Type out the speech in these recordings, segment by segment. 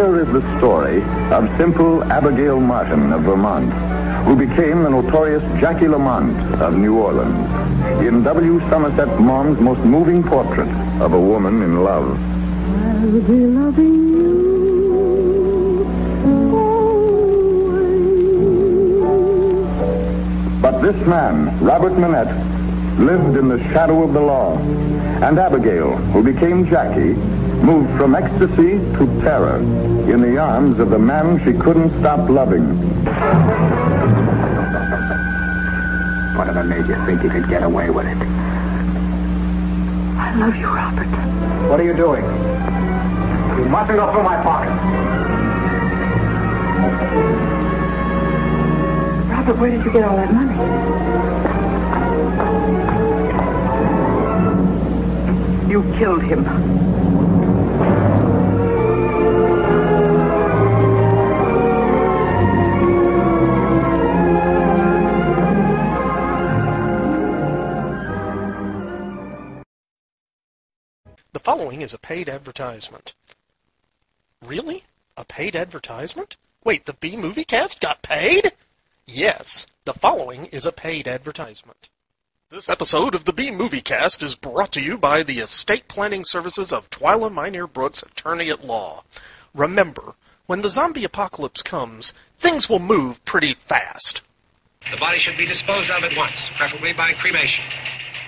Here is the story of simple Abigail Martin of Vermont, who became the notorious Jackie Lamont of New Orleans, in W. Somerset Maugham's most moving portrait of a woman in love. I'll be loving you always. But this man, Robert Manette, lived in the shadow of the law, and Abigail, who became Jackie, moved from ecstasy to terror in the arms of the man she couldn't stop loving. Whatever made you think you could get away with it? I love you, Robert. What are you doing? You mustn't go through my pocket. Robert, where did you get all that money? You killed him. The following is a paid advertisement. Really? A paid advertisement? Wait, the B-Movie Cast got paid? Yes, the following is a paid advertisement. This episode of the B-Movie Cast is brought to you by the estate planning services of Twyla Minear Brooks, attorney at law. Remember, when the zombie apocalypse comes, things will move pretty fast. The body should be disposed of at once, preferably by cremation.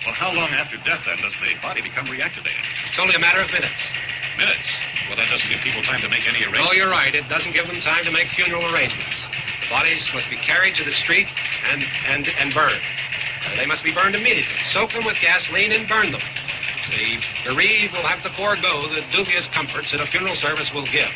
Well, how long after death, then, does the body become reactivated? It's only a matter of minutes. Minutes? Well, that doesn't give people time to make any arrangements. No, you're right. It doesn't give them time to make funeral arrangements. The bodies must be carried to the street and burned. They must be burned immediately. Soak them with gasoline and burn them. The bereaved will have to forego the dubious comforts that a funeral service will give.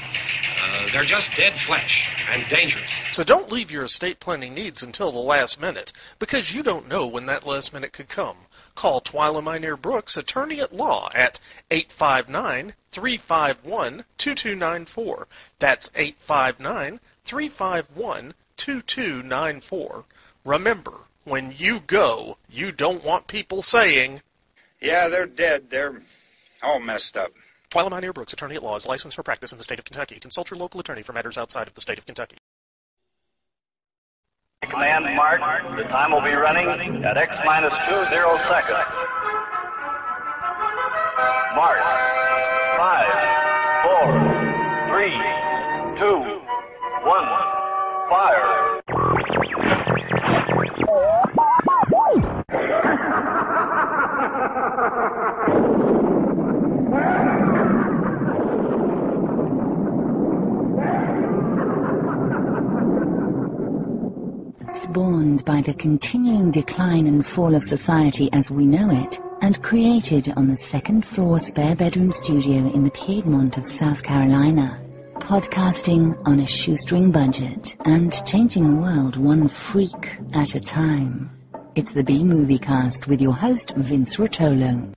They're just dead flesh and dangerous. So don't leave your estate planning needs until the last minute, because you don't know when that last minute could come. Call Twyla Minear Brooks, attorney at law, at 859-351-2294. That's 859-351-2294. Remember, when you go, you don't want people saying, "Yeah, they're dead. They're all messed up." Twyla Minear Brooks, attorney at law, is licensed for practice in the state of Kentucky. Consult your local attorney for matters outside of the state of Kentucky. Command mark. The time will be running at X minus 20 seconds. Mark. 5, 4, 3, 2, 1. Fire. Spawned by the continuing decline and fall of society as we know it, and created on the second-floor spare-bedroom studio in the Piedmont of South Carolina. Podcasting on a shoestring budget and changing the world one freak at a time. It's the B-Movie Cast with your host, Vince Rotolo.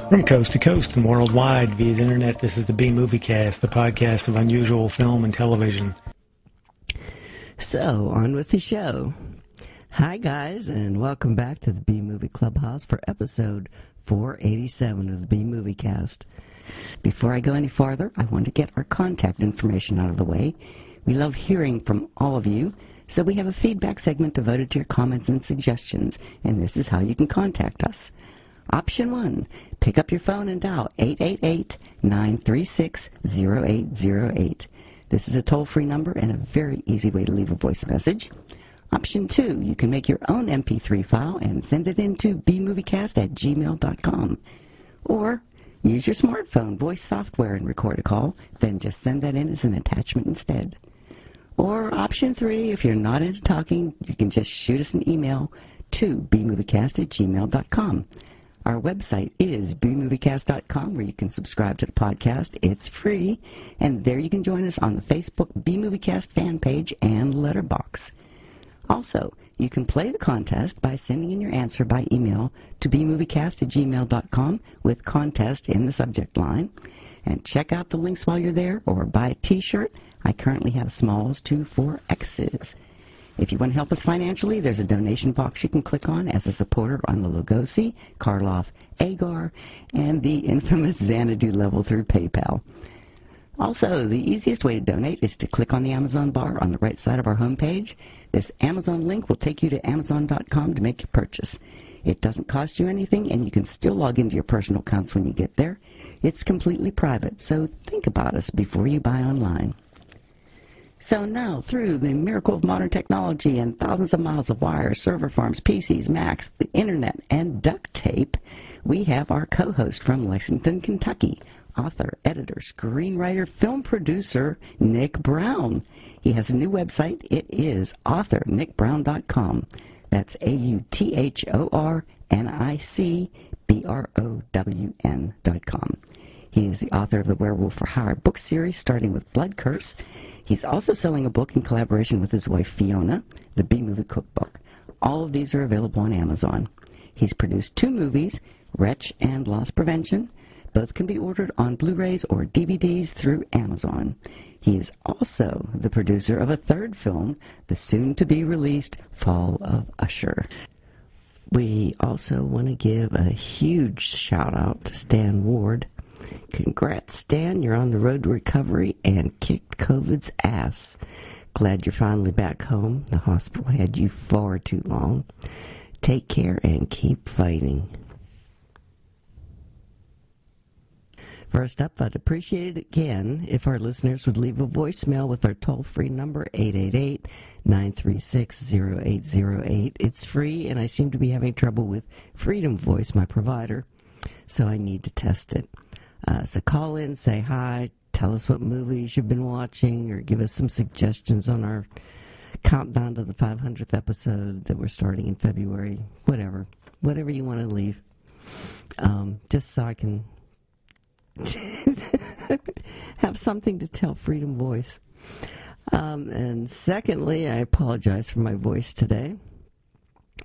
From coast to coast and worldwide via the internet, this is the B-Movie Cast, the podcast of unusual film and television. So, on with the show. Hi, guys, and welcome back to the B-Movie Clubhouse for episode 487 of the B-Movie Cast. Before I go any farther, I want to get our contact information out of the way. We love hearing from all of you, so we have a feedback segment devoted to your comments and suggestions, and this is how you can contact us. Option 1, pick up your phone and dial 888-936-0808. This is a toll-free number and a very easy way to leave a voice message. Option 2, you can make your own MP3 file and send it in to bmoviecast@gmail.com. Or use your smartphone voice software and record a call, then just send that in as an attachment instead. Or option 3, if you're not into talking, you can just shoot us an email to bmoviecast@gmail.com. Our website is bmoviecast.com, where you can subscribe to the podcast. It's free, and there you can join us on the Facebook B-Moviecast fan page and letterbox. Also, you can play the contest by sending in your answer by email to bmoviecast@gmail.com with contest in the subject line. And check out the links while you're there, or buy a t-shirt. I currently have smalls to 4Xs. If you want to help us financially, there's a donation box you can click on as a supporter on the Lugosi, Karloff, Agar, and the infamous Xanadu level through PayPal. Also, the easiest way to donate is to click on the Amazon bar on the right side of our homepage. This Amazon link will take you to Amazon.com to make your purchase. It doesn't cost you anything, and you can still log into your personal accounts when you get there. It's completely private, so think about us before you buy online. So now, through the miracle of modern technology and thousands of miles of wires, server farms, PCs, Macs, the Internet, and duct tape, we have our co-host from Lexington, Kentucky, author, editor, screenwriter, film producer, Nick Brown. He has a new website. It is authornickbrown.com. That's AUTHORNICBROWN.com. He is the author of the Werewolf for Hire book series, starting with Blood Curse. He's also selling a book in collaboration with his wife, Fiona, the B-Movie Cookbook. All of these are available on Amazon. He's produced 2 movies, Wretch and Loss Prevention. Both can be ordered on Blu-rays or DVDs through Amazon. He is also the producer of a 3rd film, the soon-to-be-released Fall of Usher. We also want to give a huge shout-out to Stan Ward. Congrats, Stan. You're on the road to recovery and kicked COVID's ass. Glad you're finally back home. The hospital had you far too long. Take care and keep fighting. First up, I'd appreciate it again if our listeners would leave a voicemail with our toll-free number, 888-936-0808. It's free, and I seem to be having trouble with Freedom Voice, my provider, so I need to test it. So call in, say hi, tell us what movies you've been watching, or give us some suggestions on our countdown to the 500th episode that we're starting in February. Whatever you want to leave, just so I can have something to tell Freedom Voice. And secondly, I apologize for my voice today.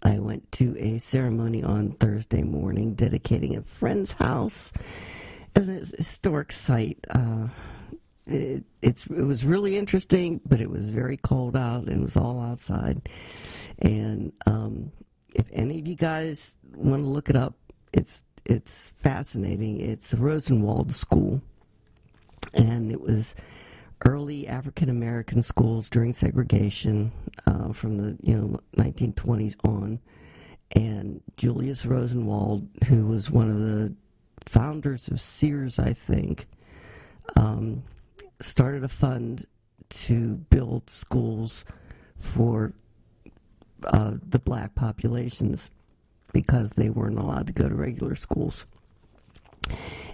I went to a ceremony on Thursday morning dedicating a friend's house as a historic site. It was really interesting, but it was very cold out, and it was all outside. And if any of you guys want to look it up, it's fascinating. It's a Rosenwald school, and it was early African American schools during segregation from the 1920s on. And Julius Rosenwald, who was one of the founders of Sears, I think, started a fund to build schools for the black populations because they weren't allowed to go to regular schools.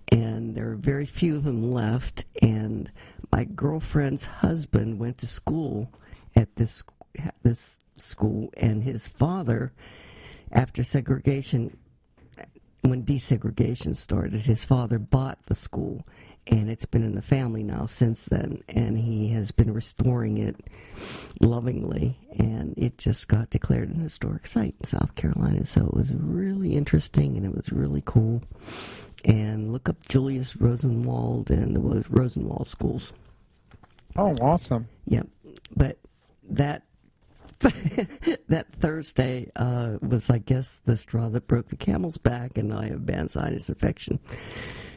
And there are very few of them left, and my girlfriend's husband went to school at this school, and his father, after segregation, when desegregation started, his father bought the school, and it's been in the family now since then, and he has been restoring it lovingly, and it just got declared an historic site in South Carolina, so it was really interesting, and it was really cool. And look up Julius Rosenwald and the Rosenwald schools. Oh, awesome. Yep. But that Thursday was, I guess, the straw that broke the camel's back, and I have bad sinus infection.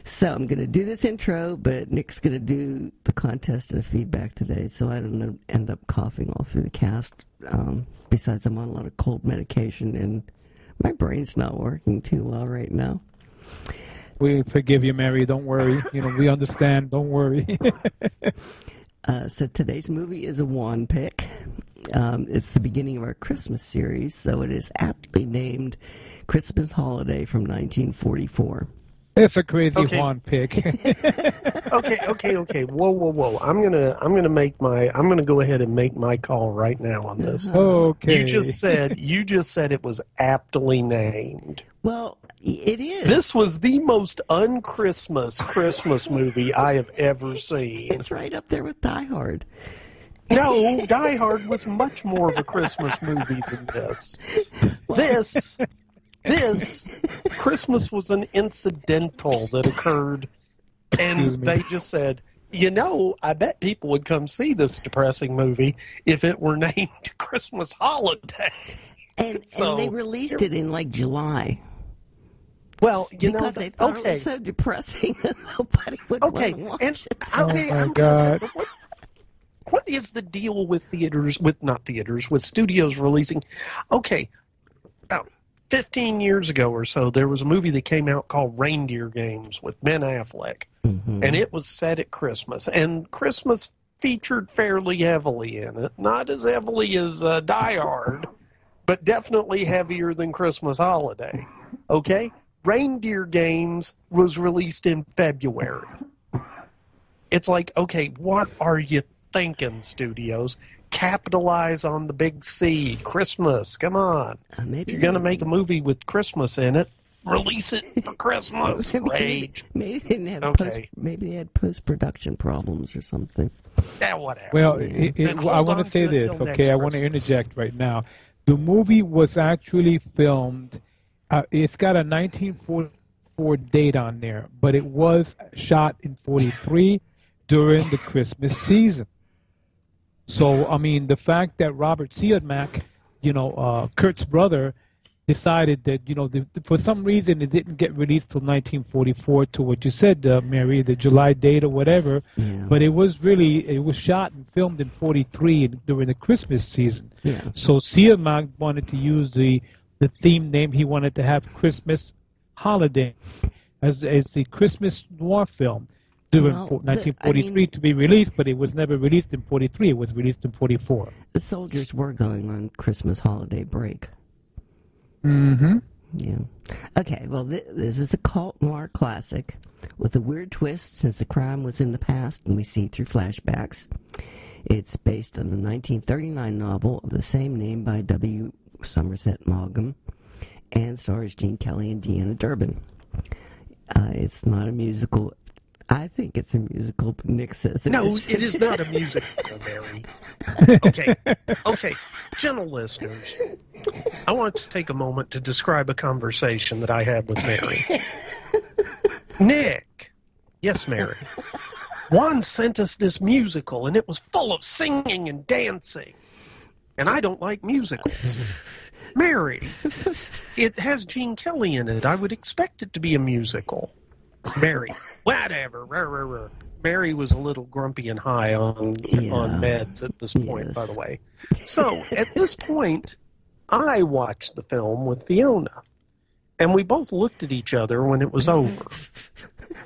So I'm going to do this intro, but Nick's going to do the contest and feedback today, so I don't end up coughing all through the cast. Besides, I'm on a lot of cold medication, and my brain's not working too well right now. We forgive you, Mary. Don't worry. We understand. Don't worry. So today's movie is a Juan pick. It's the beginning of our Christmas series, so it is aptly named Christmas Holiday from 1944. It's a crazy Juan pick. Okay. Whoa. I'm gonna go ahead and make my call right now on this. Okay. You just said it was aptly named. Well, it is. This was the most Christmas movie I have ever seen. It's right up there with Die Hard. No, Die Hard was much more of a Christmas movie than this. This Christmas was an incidental that occurred, and they just said, I bet people would come see this depressing movie if it were named Christmas Holiday. And they released it in like July. Well, because they thought it was so depressing that nobody would want to watch it. Oh my God. What is the deal with with studios releasing? Okay, about 15 years ago or so, there was a movie that came out called Reindeer Games with Ben Affleck, and it was set at Christmas, and Christmas featured fairly heavily in it. Not as heavily as Die Hard, but definitely heavier than Christmas Holiday. Okay? Reindeer Games was released in February. It's like, okay, what are you thinking, studios? Capitalize on the big C. Christmas, come on. You're going to make a movie with Christmas in it. Release it for Christmas. Rage. Maybe they didn't have maybe they had post-production problems or something. Yeah, whatever. Well, I want to say this, okay? I want to interject right now. The movie was actually filmed. It's got a 1944 date on there, but it was shot in 43 during the Christmas season. So, I mean, the fact that Robert Siodmak, Kurt's brother, decided that, for some reason it didn't get released till 1944 to what you said, Mary, the July date or whatever, but it was shot and filmed in 43 during the Christmas season. Yeah. So Siodmak wanted to use the theme name. He wanted to have Christmas Holiday as the Christmas noir film during 1943 to be released, but it was never released in 43. It was released in 44. The soldiers were going on Christmas holiday break. Mm-hmm. Yeah. Okay, well, this is a cult noir classic with a weird twist since the crime was in the past and we see through flashbacks. It's based on the 1939 novel of the same name by W. Somerset Maugham and stars Gene Kelly and Deanna Durbin. It's not a musical. I think it's a musical, but Nick says it No, is. it is not a musical, Mary. Okay, gentle listeners, I want to take a moment to describe a conversation that I had with Mary. Nick. Yes, Mary. Juan sent us this musical, and it was full of singing and dancing. And I don't like musicals. Mary, it has Gene Kelly in it. I would expect it to be a musical. Mary, whatever. Mary was a little grumpy and high on meds at this point, by the way. So, at this point, I watched the film with Fiona, and we both looked at each other when it was over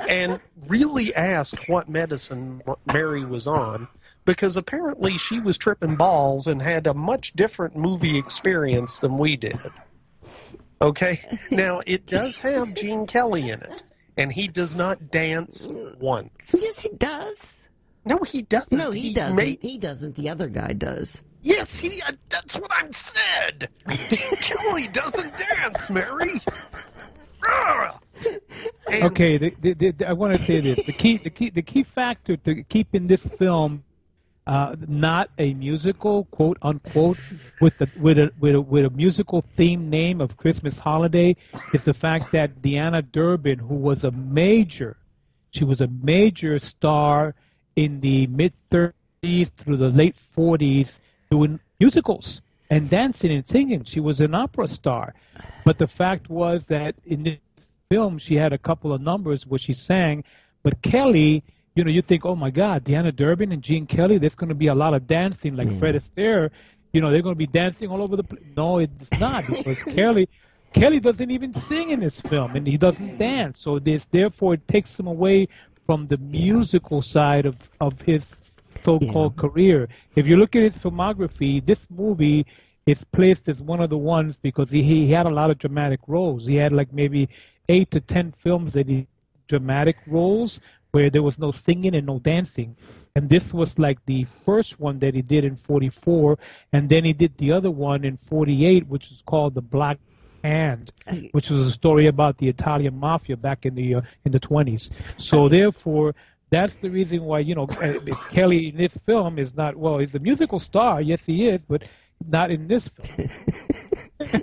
and really asked what medicine Mary was on, because apparently she was tripping balls and had a much different movie experience than we did. Okay? Now, it does have Gene Kelly in it, and he does not dance once. Yes, he does. No, he doesn't. No, he doesn't. He doesn't. The other guy does. Yes, that's what I said. Gene Kelly doesn't dance, Mary. Okay, I want to say this. The key factor to keeping this film not a musical, quote unquote, with a musical theme name of Christmas Holiday is the fact that Deanna Durbin, who was a major star in the mid-30s through the late 40s doing musicals and dancing and singing. She was an opera star. But the fact was that in this film she had a couple of numbers where she sang, but Kelly, you think, oh my God, Deanna Durbin and Gene Kelly, there's going to be a lot of dancing like Fred Astaire. They're going to be dancing all over the place. No, it's not, because Kelly doesn't even sing in this film, and he doesn't dance. So therefore it takes him away from the musical side of his so-called career. If you look at his filmography, this movie is placed as one of the ones because he had a lot of dramatic roles. He had like maybe 8 to 10 films that he dramatic roles where there was no singing and no dancing. And this was like the first one that he did in 44, and then he did the other one in 48, which is called The Black Hand, which was a story about the Italian mafia back in the 20s. So therefore, that's the reason why, Kelly in this film is not, well, he's a musical star, yes he is, but not in this film.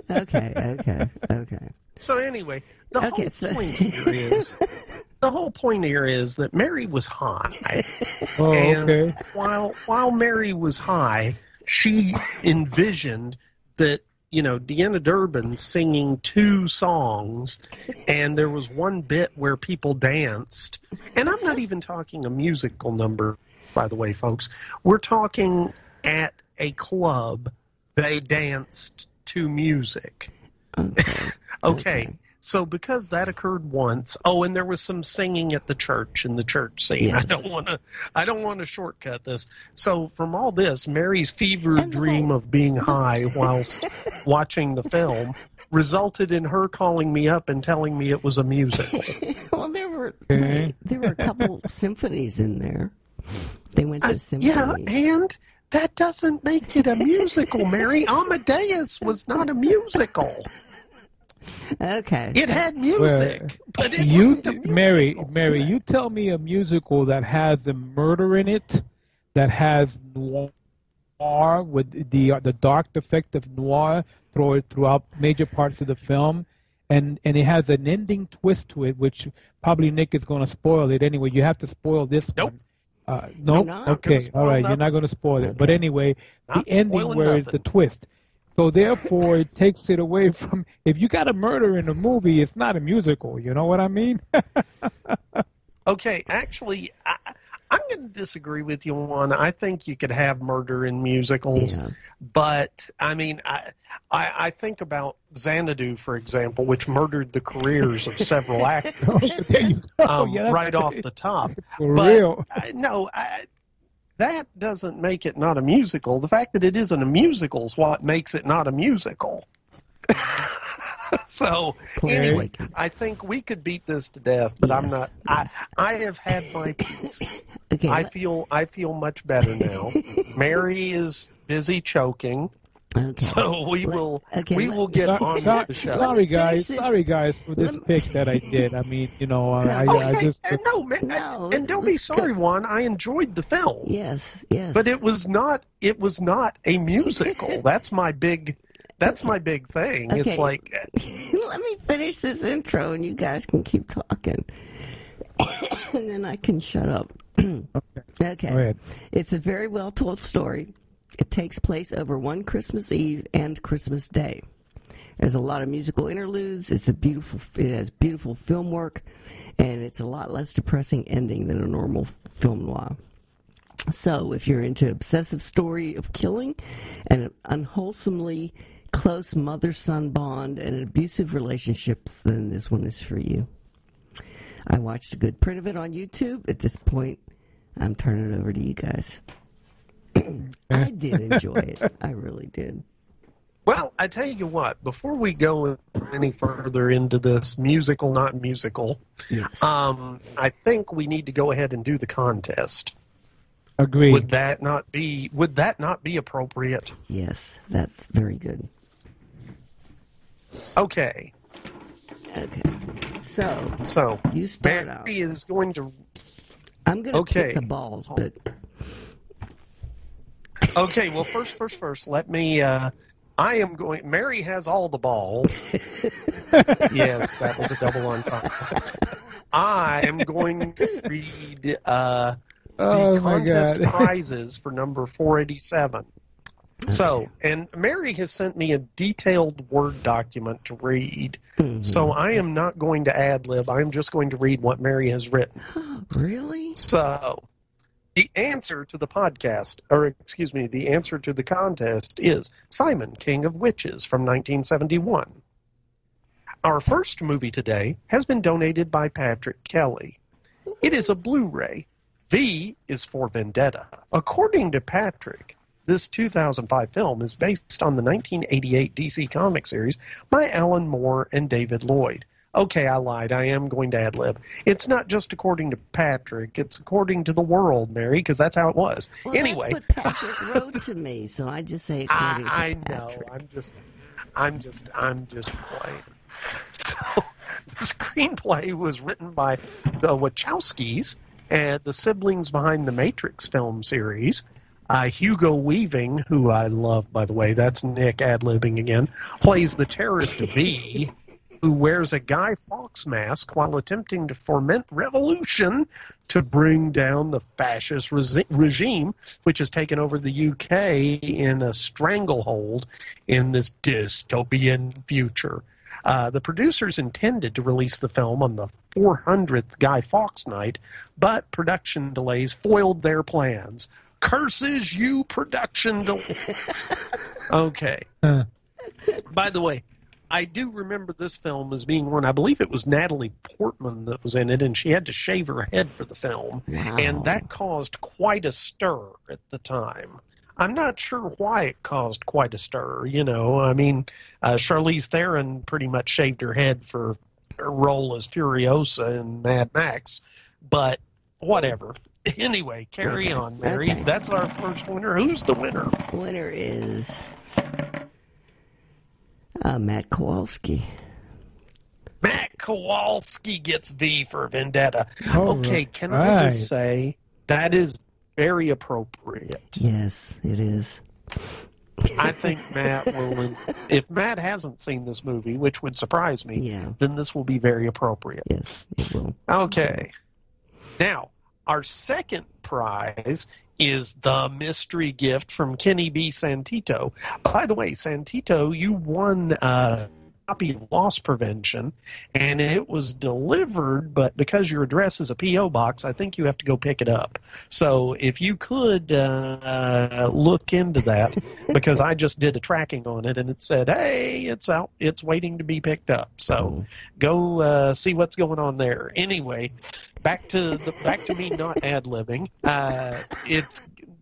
Okay. So anyway, the whole point here is the whole point here is that Mary was high. Oh, and okay. while Mary was high, she envisioned that, Deanna Durbin singing 2 songs, and there was one bit where people danced. And I'm not even talking a musical number, by the way, folks. We're talking at a club, they danced to music. Okay. So because that occurred once, and there was some singing at the church in the church scene. Yes. I don't want to shortcut this. So from all this, Mary's fever dream of being high whilst watching the film resulted in her calling me up and telling me it was a musical. Well, there were a couple symphonies in there. They went to symphony. Yeah, and that doesn't make it a musical, Mary. Amadeus was not a musical. Okay. It had music, but it wasn't a musical. Mary, you tell me a musical that has a murder in it, that has noir with the dark effect of noir throughout major parts of the film, and it has an ending twist to it, which probably Nick is going to spoil it anyway. You have to spoil this one. Nope. Okay. All right. You're not going to spoil it. But anyway, the ending where it's the twist. So therefore, it takes it away from. If you got a murder in a movie, it's not a musical. You know what I mean? Okay. Actually, I'm going to disagree with you, Juan. I think you could have murder in musicals, but I mean, I think about Xanadu, for example, which murdered the careers of several actors right off the top. For real. That doesn't make it not a musical. The fact that it isn't a musical is what makes it not a musical. So, anyway, I think we could beat this to death, but I'm not. I have had my piece. Okay, I feel much better now. Mary is busy choking. Okay. So we will get on with the show. Sorry guys for this pick that I did. I mean, and don't be sorry, Juan. I enjoyed the film. Yes. But it was not a musical. That's my big thing. Okay. It's like let me finish this intro and you guys can keep talking. And then I can shut up. Okay. Go ahead. It's a very well told story. It takes place over one Christmas Eve and Christmas Day. There's a lot of musical interludes. It has beautiful film work, and it's a lot less depressing ending than a normal film noir. So if you're into obsessive story of killing and unwholesomely close mother-son bond and abusive relationships, then this one is for you. I watched a good print of it on YouTube. At this point, I'm turning it over to you guys. I did enjoy it. I really did. Well, I tell you what, before we go any further into this musical, not musical, I think we need to go ahead and do the contest. Agreed. Would that not be appropriate? Yes, that's very good. Okay. So you start Mary out. is going to. I'm going to pick the balls, but. Okay, well, first, let me, Mary has all the balls. Yes, that was a double entendre. I am going to read the contest prizes for number 487. Okay. So, and Mary has sent me a detailed Word document to read, so I am not going to ad-lib. I am just going to read what Mary has written. Really? So... the answer to the answer to the contest is Simon, King of Witches from 1971. Our first movie today has been donated by Patrick Kelly. It is a Blu-ray. V is for Vendetta. According to Patrick, this 2005 film is based on the 1988 DC comic series by Alan Moore and David Lloyd. Okay, I lied. I am going to ad-lib. It's not just according to Patrick. It's according to the world, Mary, because that's how it was. Well, anyway, that's what Patrick wrote to me, so I just say according to Patrick. I know. I'm just playing. So the screenplay was written by the Wachowskis and the siblings behind the Matrix film series. Hugo Weaving, who I love, by the way, that's Nick ad-libbing again, plays the terrorist V. who wears a Guy Fawkes mask while attempting to foment revolution to bring down the fascist regime, which has taken over the UK in a stranglehold in this dystopian future. The producers intended to release the film on the 400th Guy Fawkes night, but production delays foiled their plans. Curses you, production delays. Okay. By the way, I do remember this film as being one, I believe it was Natalie Portman that was in it, and she had to shave her head for the film. Wow. And that caused quite a stir at the time. I'm not sure why it caused quite a stir, you know. I mean, Charlize Theron pretty much shaved her head for her role as Furiosa in Mad Max, but whatever. Anyway, carry on, Mary. Okay. That's our first winner. Who's the winner? Winner is Matt Kowalski. Matt Kowalski gets V for Vendetta. Oh, okay, can right. I just say that is very appropriate. Yes, it is. I think Matt will. If Matt hasn't seen this movie, which would surprise me, then this will be very appropriate. Yes, it will. Okay. Now, our second prize is the mystery gift from Kenny B. Santito. By the way, Santito, you won a copy of Loss Prevention, and it was delivered, but because your address is a P.O. box, I think you have to go pick it up. So if you could look into that, because I just did a tracking on it, and it said, hey, it's out, it's waiting to be picked up. So go see what's going on there. Anyway, back to me not ad-libbing.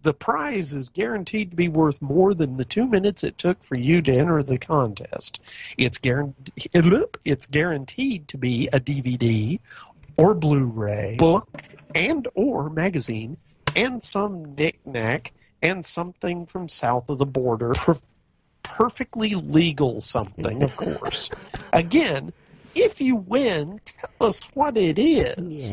The prize is guaranteed to be worth more than the 2 minutes it took for you to enter the contest. It's guaranteed to be a DVD or Blu-ray, book, and or magazine, and some knick-knack, and something from south of the border. Perfectly legal something, of course. Again, if you win, tell us what it is.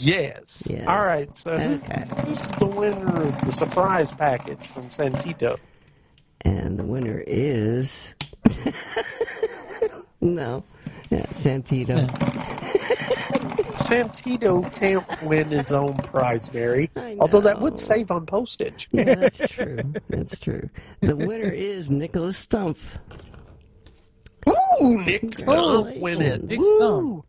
Yes. All right, so who's the winner of the surprise package from Santito? And the winner is... Santito. Santito can't win his own prize, Mary. Although that would save on postage. Yeah, that's true. That's true. The winner is Nicholas Stumpf. Ooh, Nick Stumpf win it. Nick Stumpf.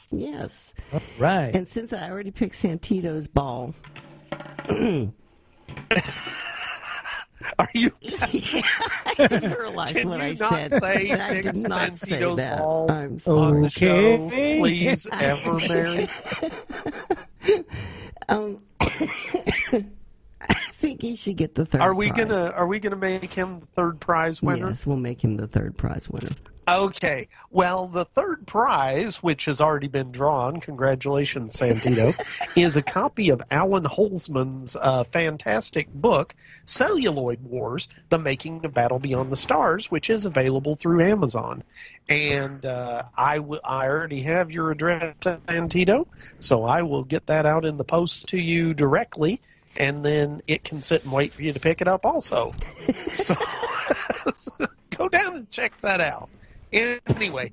Yes. All right. And since I already picked Santito's ball... Are you? Yeah, I just realized what I said. I did not say that. I'm sorry. On the show, please, ever, Mary. I think he should get the third. Are we gonna make him the third prize winner? Yes, we'll make him the third prize winner. Okay. Well, the third prize, which has already been drawn, congratulations, Santito, is a copy of Alan Holzman's fantastic book, Celluloid Wars, The Making of Battle Beyond the Stars, which is available through Amazon. And I already have your address, Santito, so I will get that out in the post to you directly, and then it can sit and wait for you to pick it up also. So go down and check that out. Anyway,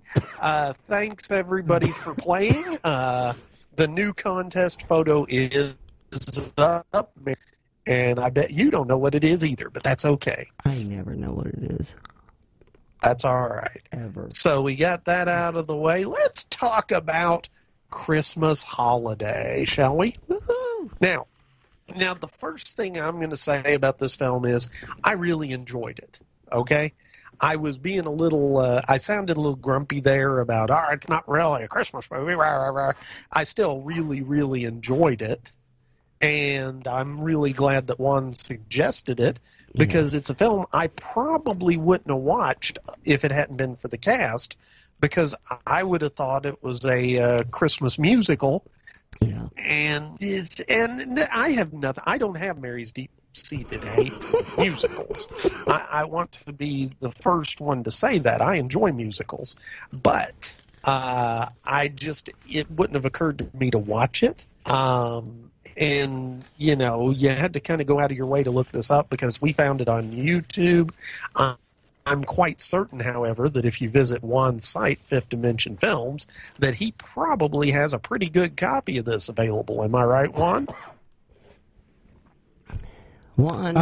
thanks everybody for playing. The new contest photo is up, and I bet you don't know what it is either, but that's okay. I never know what it is. That's all right. Ever. So we got that out of the way. Let's talk about Christmas holiday, shall we? Woohoo! Now, the first thing I'm going to say about this film is I really enjoyed it, okay? I was being a little, I sounded a little grumpy there about, it's not really a Christmas movie. I still really, really enjoyed it. And I'm really glad that Juan suggested it because it's a film I probably wouldn't have watched if it hadn't been for the cast, because I would have thought it was a Christmas musical. Yeah. And I have nothing. I don't have Mary's deep-seated hate for musicals. I want to be the first one to say that. I enjoy musicals. But it wouldn't have occurred to me to watch it. And, you had to kind of go out of your way to look this up because we found it on YouTube. I'm quite certain, however, that if you visit Juan's site, Fifth Dimension Films, that he probably has a pretty good copy of this available. Am I right, Juan? Juan.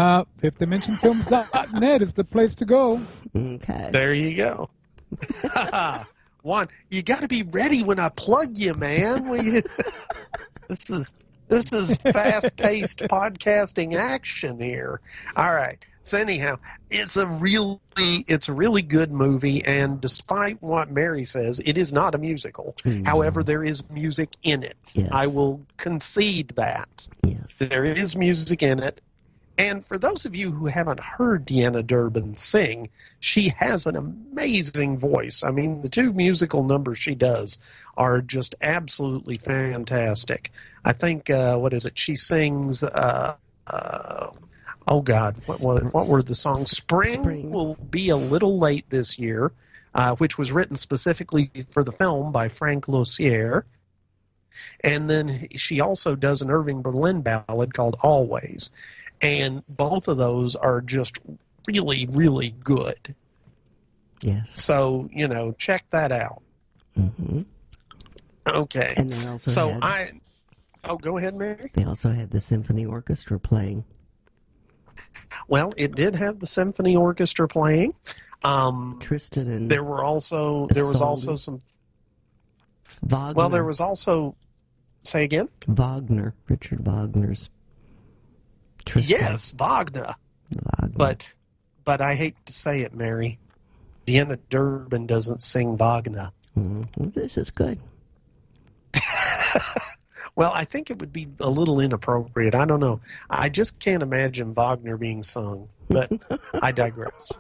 FifthDimensionFilms.net is the place to go. Okay. There you go. Juan, you got to be ready when I plug you, man. This is fast-paced podcasting action here. All right. So anyhow, it's a really good movie, and despite what Mary says, it is not a musical. However, there is music in it. Yes. I will concede that. Yes. There is music in it. And for those of you who haven't heard Deanna Durbin sing, she has an amazing voice. I mean, the two musical numbers she does are just absolutely fantastic. I think, she sings, oh God, what were the songs? Spring will be a little late this year, which was written specifically for the film by Frank Lozier. And then she also does an Irving Berlin ballad called Always. And both of those are just really, really good. Yes. So, check that out. Mm-hmm. Okay. And they also go ahead, Mary. They also had the Symphony Orchestra playing. Well, it did have the Symphony Orchestra playing. Tristan and there was also some Wagner. Well, there was also, say again? Richard Wagner's Tristan. Yes, Wagner. But I hate to say it, Mary. Deanna Durbin doesn't sing Wagner. Mm-hmm. This is good. Well, I think it would be a little inappropriate. I don't know. I just can't imagine Wagner being sung. But I digress.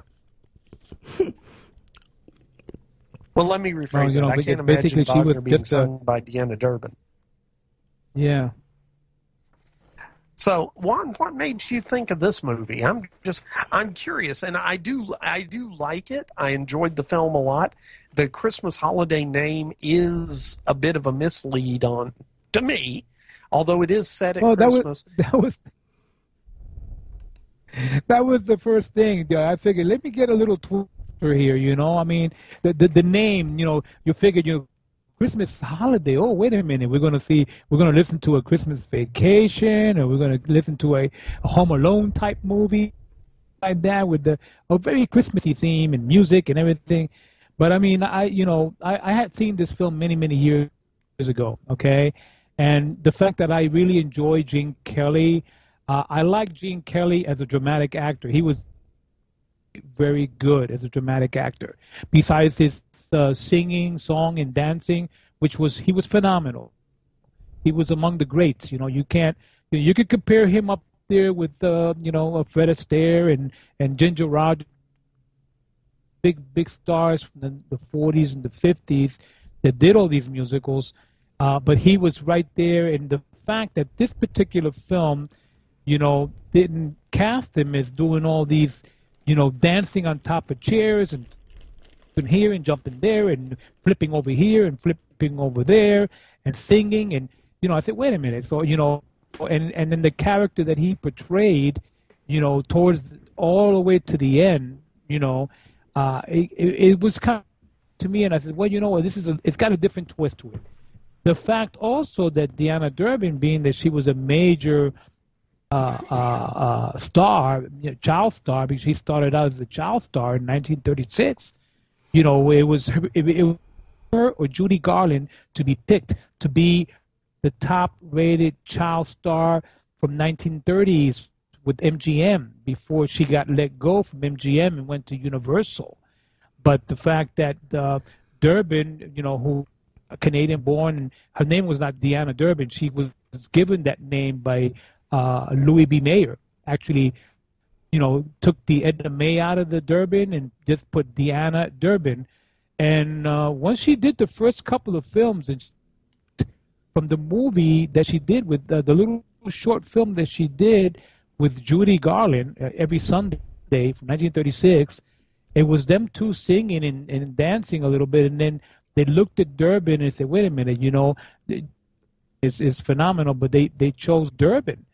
Well, let me rephrase it. I can't imagine Wagner being sung by Deanna Durbin. Yeah. So, Juan, what made you think of this movie? I'm curious, and I do like it. I enjoyed the film a lot. The Christmas holiday name is a bit of a mislead to me, although it is set at Christmas. That was the first thing. I figured, let me get a little Twitter here. I mean, the name. You figured, Christmas holiday. Oh, wait a minute. We're going to listen to a Christmas Vacation, or we're going to listen to a Home Alone type movie like that with a very Christmassy theme and music and everything. But I mean, I had seen this film many, many years ago. Okay. And the fact that I really enjoy Gene Kelly, I like Gene Kelly as a dramatic actor. He was very good as a dramatic actor. Besides his singing, song, and dancing, he was phenomenal. He was among the greats. You could compare him up there with Fred Astaire and Ginger Rogers, big stars from the 40s and the 50s that did all these musicals. But he was right there, and the fact that this particular film, didn't cast him as doing all these, dancing on top of chairs and here and jumping there and flipping over here and flipping over there and singing, and I said, wait a minute. So and then the character that he portrayed, towards all the way to the end, it was kind of, to me, and I said, well, it's got a different twist to it. The fact also that Deanna Durbin, being that she was a major star, child star, because she started out as a child star in 1936, it was her or Judy Garland to be picked to be the top-rated child star from 1930s with MGM before she got let go from MGM and went to Universal. But the fact that Durbin, who Canadian-born, and her name was not Deanna Durbin. She was given that name by Louis B. Mayer. Actually, took the Edna May out of the Durbin and just put Deanna Durbin. And once she did the first couple of films, and from the movie that she did with the little short film that she did with Judy Garland every Sunday from 1936, it was them two singing and dancing a little bit, and then they looked at Durbin and said, wait a minute, it's phenomenal, but they chose Durbin.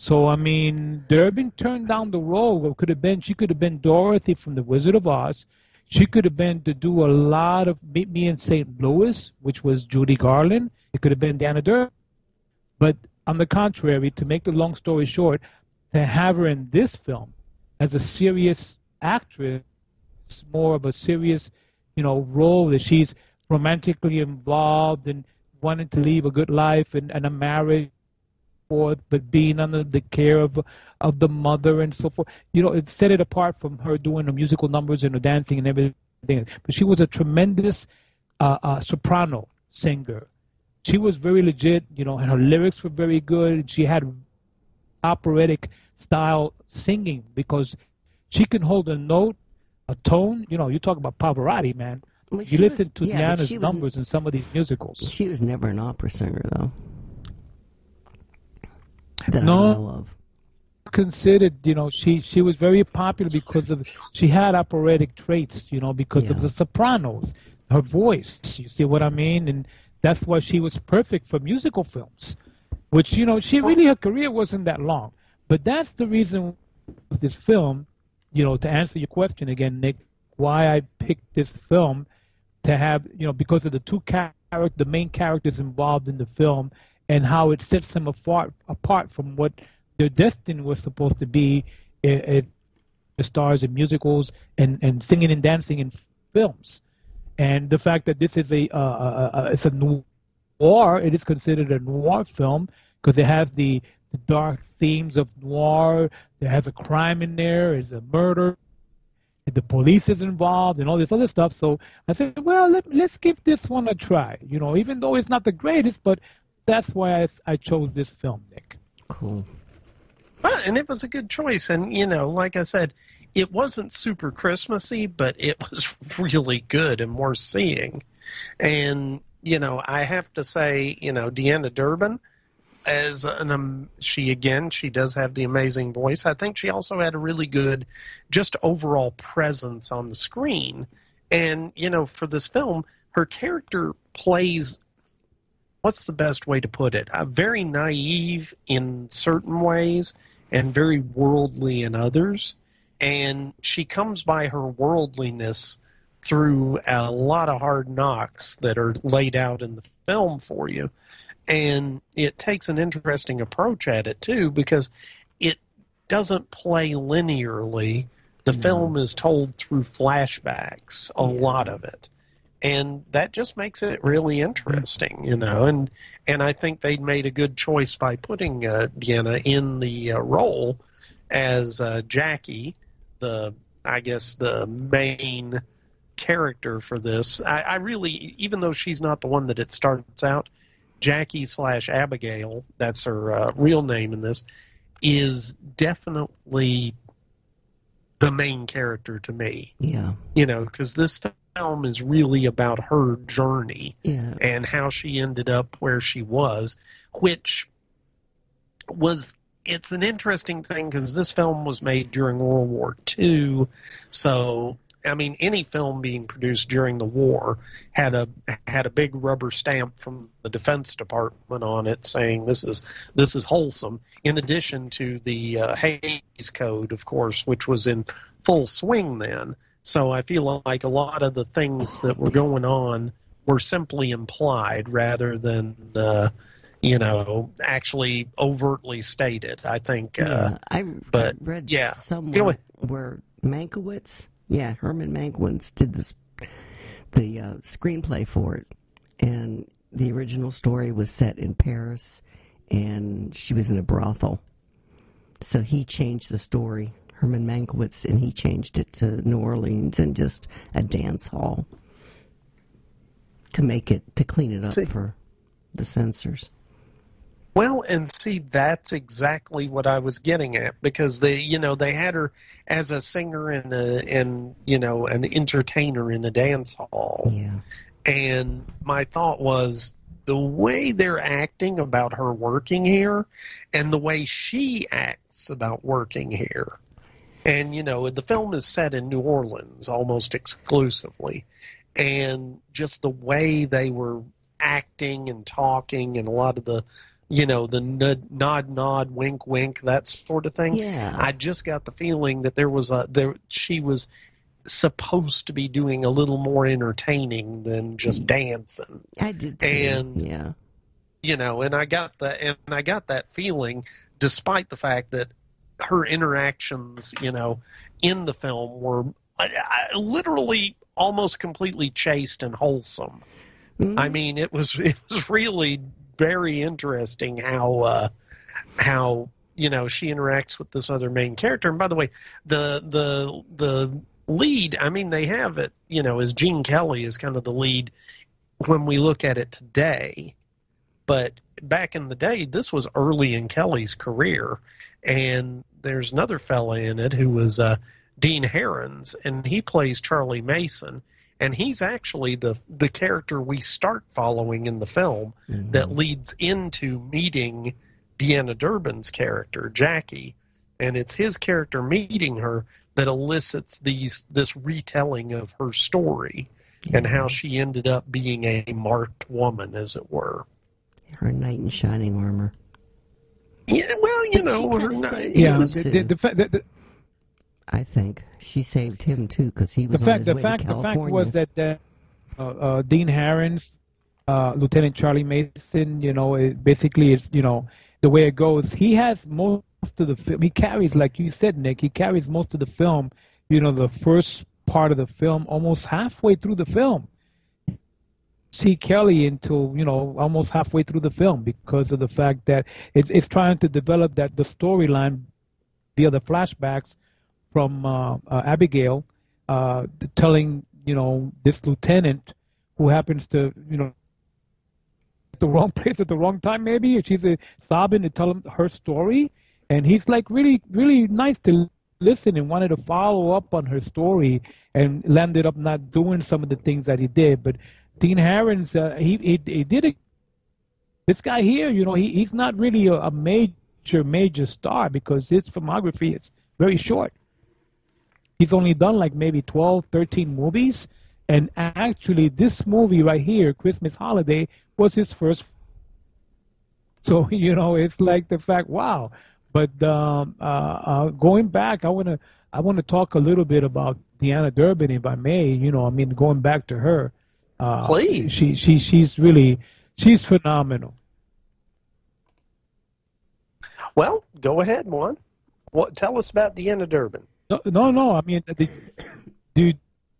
So, I mean, Durbin turned down the role. She could have been Dorothy from The Wizard of Oz. She could have been to do a lot of Meet Me in St. Louis, which was Judy Garland. It could have been Deanna Durbin. But on the contrary, to make the long story short, to have her in this film as a serious actress, more of a serious, role that she's romantically involved and wanting to leave a good life and a marriage, but being under the care of the mother and so forth. It set it apart from her doing the musical numbers and the dancing and everything. But she was a tremendous soprano singer. She was very legit, and her lyrics were very good. She had operatic style singing because she can hold a note, a tone. You talk about Pavarotti, man. Well, you listen to Deanna's numbers in some of these musicals. She was never an opera singer, though. That I know of. Considered, she was very popular because she had operatic traits, because of the sopranos, her voice. You see what I mean? And that's why she was perfect for musical films, which, her career wasn't that long. But that's the reason with this film, to answer your question again, Nick, why I picked this film to have, because of the main characters involved in the film and how it sets them apart from what their destiny was supposed to be, the stars in musicals and singing and dancing in films. And the fact that this is it's a noir, it is considered a noir film because it has the dark themes of noir. There has a crime in there, there's a murder, and the police is involved and all this other stuff. So I said, well, let's give this one a try. Even though it's not the greatest, but that's why I chose this film, Nick. Cool. Well, and it was a good choice. And, like I said, it wasn't super Christmassy, but it was really good and worth seeing. And, I have to say, Deanna Durbin, she does have the amazing voice. I think she also had a really good just overall presence on the screen. And, for this film, her character plays, what's the best way to put it? Very naive in certain ways and very worldly in others. And she comes by her worldliness through a lot of hard knocks that are laid out in the film for you. And it takes an interesting approach at it, too, because it doesn't play linearly. The film is told through flashbacks, a lot of it. And that just makes it really interesting, And I think they made a good choice by putting Deanna in the role as Jackie, the main character for this. I really, even though she's not the one that it starts out, Jackie/Abigail, that's her real name in this, is definitely the main character to me. Yeah. Because this film is really about her journey and how she ended up where she was, which was, it's an interesting thing because this film was made during World War II. So, I mean, any film being produced during the war had a big rubber stamp from the Defense Department on it saying this is wholesome, in addition to the Hays Code, of course, which was in full swing then. So I feel like a lot of the things that were going on were simply implied rather than, actually overtly stated, I think. I read somewhere where Mankiewicz, Herman Mankiewicz did the screenplay for it. And the original story was set in Paris, and she was in a brothel. So he changed the story, Herman Mankiewicz, and he changed it to New Orleans and just a dance hall to clean it up for the censors. Well, and see, that's exactly what I was getting at, because they had her as a singer and an entertainer in a dance hall. Yeah. And my thought was the way they're acting about her working here and the way she acts about working here. And, the film is set in New Orleans almost exclusively. And just the way they were acting and talking and a lot of the the nod, wink, wink, that sort of thing. Yeah. I just got the feeling that she was supposed to be doing a little more entertaining than just dancing. I did too. And yeah. And I got that feeling, despite the fact that her interactions, in the film were literally almost completely chaste and wholesome. Mm-hmm. I mean, it was really very interesting how she interacts with this other main character. And by the way, the lead, I mean, they have it, as Gene Kelly is kind of the lead when we look at it today. But back in the day, this was early in Kelly's career, and there's another fella in it who was Dean Herons, and he plays Charlie Mason, and he's actually the character we start following in the film that leads into meeting Deanna Durbin's character, Jackie, and it's his character meeting her that elicits this retelling of her story and how she ended up being a marked woman, as it were. Her knight in shining armor. Yeah, well, her knight. Yeah, I think she saved him too because he was on his way to California. The fact was that Dean Herons, Lieutenant Charlie Mason, basically it's the way it goes. He has most of the film. He carries, like you said, Nick. He carries most of the film. The first part of the film, almost halfway through the film. See Kelly until almost halfway through the film because of the fact that it's trying to develop the storyline via the flashbacks from Abigail telling this lieutenant who happens to at the wrong place at the wrong time maybe, and she's sobbing to tell him her story, and he's like really really nice to listen and wanted to follow up on her story and landed up not doing some of the things that he did, but Dean Herons, he did it. This guy here, he's not really a major star because his filmography is very short. He's only done like maybe 12, 13 movies, and actually this movie right here, Christmas Holiday, was his first. So it's like the fact, wow. But going back, I want to talk a little bit about Deanna Durbin, if I may. Going back to her. Please. She's phenomenal. Well, go ahead, Juan. Tell us about Deanna Durbin. No. I mean, do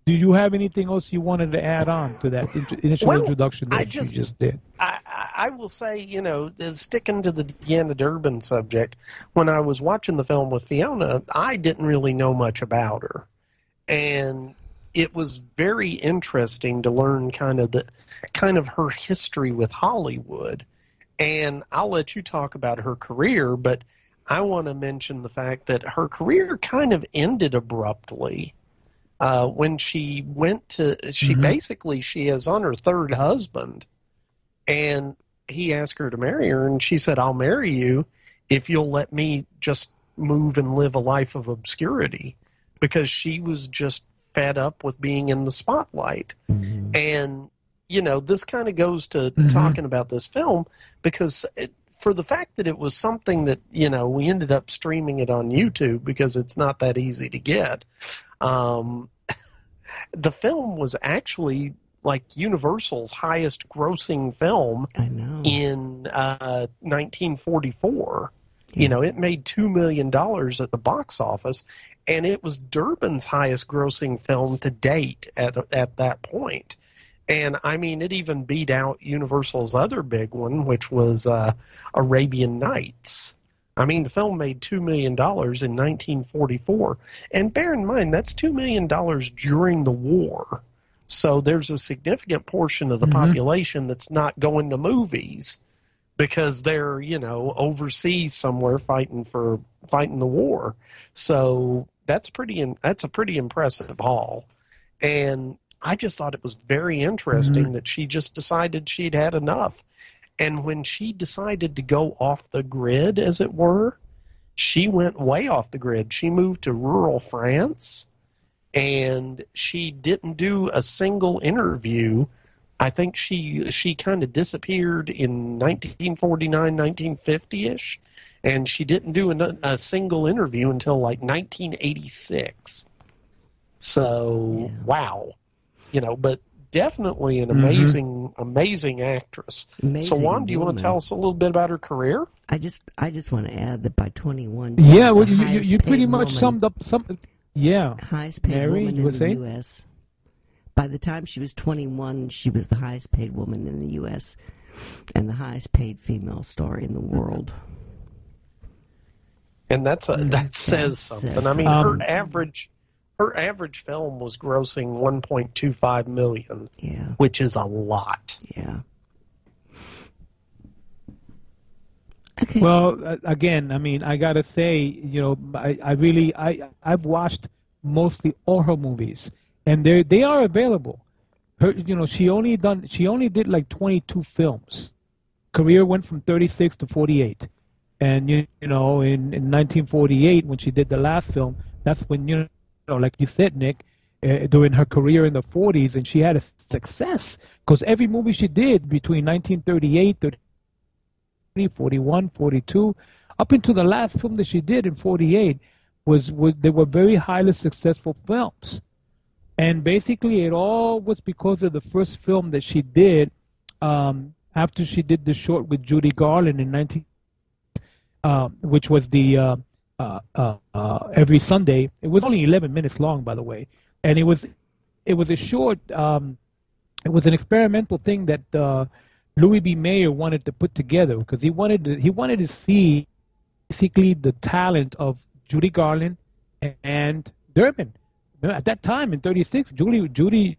you have anything else you wanted to add on to that initial introduction that you just did? I will say, sticking to the Deanna Durbin subject, when I was watching the film with Fiona, I didn't really know much about her, and it was very interesting to learn kind of her history with Hollywood. And I'll let you talk about her career, but I want to mention the fact that her career kind of ended abruptly when she went to, she is on her third husband, and he asked her to marry her, and she said, I'll marry you if you'll let me just move and live a life of obscurity, because she was just fed up with being in the spotlight. And this kind of goes to talking about this film, because for the fact that it was something that we ended up streaming it on YouTube because it's not that easy to get. The film was actually like Universal's highest grossing film in 1944. It made $2 million at the box office, and it was Durbin's highest grossing film to date at that point. And, I mean, it even beat out Universal's other big one, which was Arabian Nights. I mean, the film made $2 million in 1944. And bear in mind, that's $2 million during the war. So there's a significant portion of the population that's not going to movies because they're, overseas somewhere fighting the war. So that's a pretty impressive haul. And I just thought it was very interesting that she just decided she'd had enough. And when she decided to go off the grid, as it were, she went way off the grid. She moved to rural France, and she didn't do a single interview I think she kind of disappeared in 1949, 1950-ish, and she didn't do a single interview until like 1986. So, wow. But definitely an amazing actress. Amazing so, Juan, do you want to tell us a little bit about her career? I just want to add that by 21, yeah, well, you pretty much summed up something. Yeah, highest paid Mary, woman you were in the saying? U.S. By the time she was 21, she was the highest paid woman in the U.S. and the highest paid female star in the world. And that says something. I mean, her average film was grossing $1.25 million, which is a lot. Yeah. Okay. Well, again, I mean, I gotta say, I've watched mostly all her movies, and they are available. Her, she only did like 22 films. Career went from 36 to 48, and in 1948 when she did the last film, that's when like you said, Nick, during her career in the 40s, and she had a success because every movie she did between 1938 to 41, 42, up until the last film that she did in 48, they were very highly successful films. And basically it all was because of the first film that she did after she did the short with Judy Garland in which was the Every Sunday. It was only 11 minutes long, by the way. And it was a short, it was an experimental thing that Louis B. Mayer wanted to put together because he wanted to see basically the talent of Judy Garland and Durbin. At that time in '36, Judy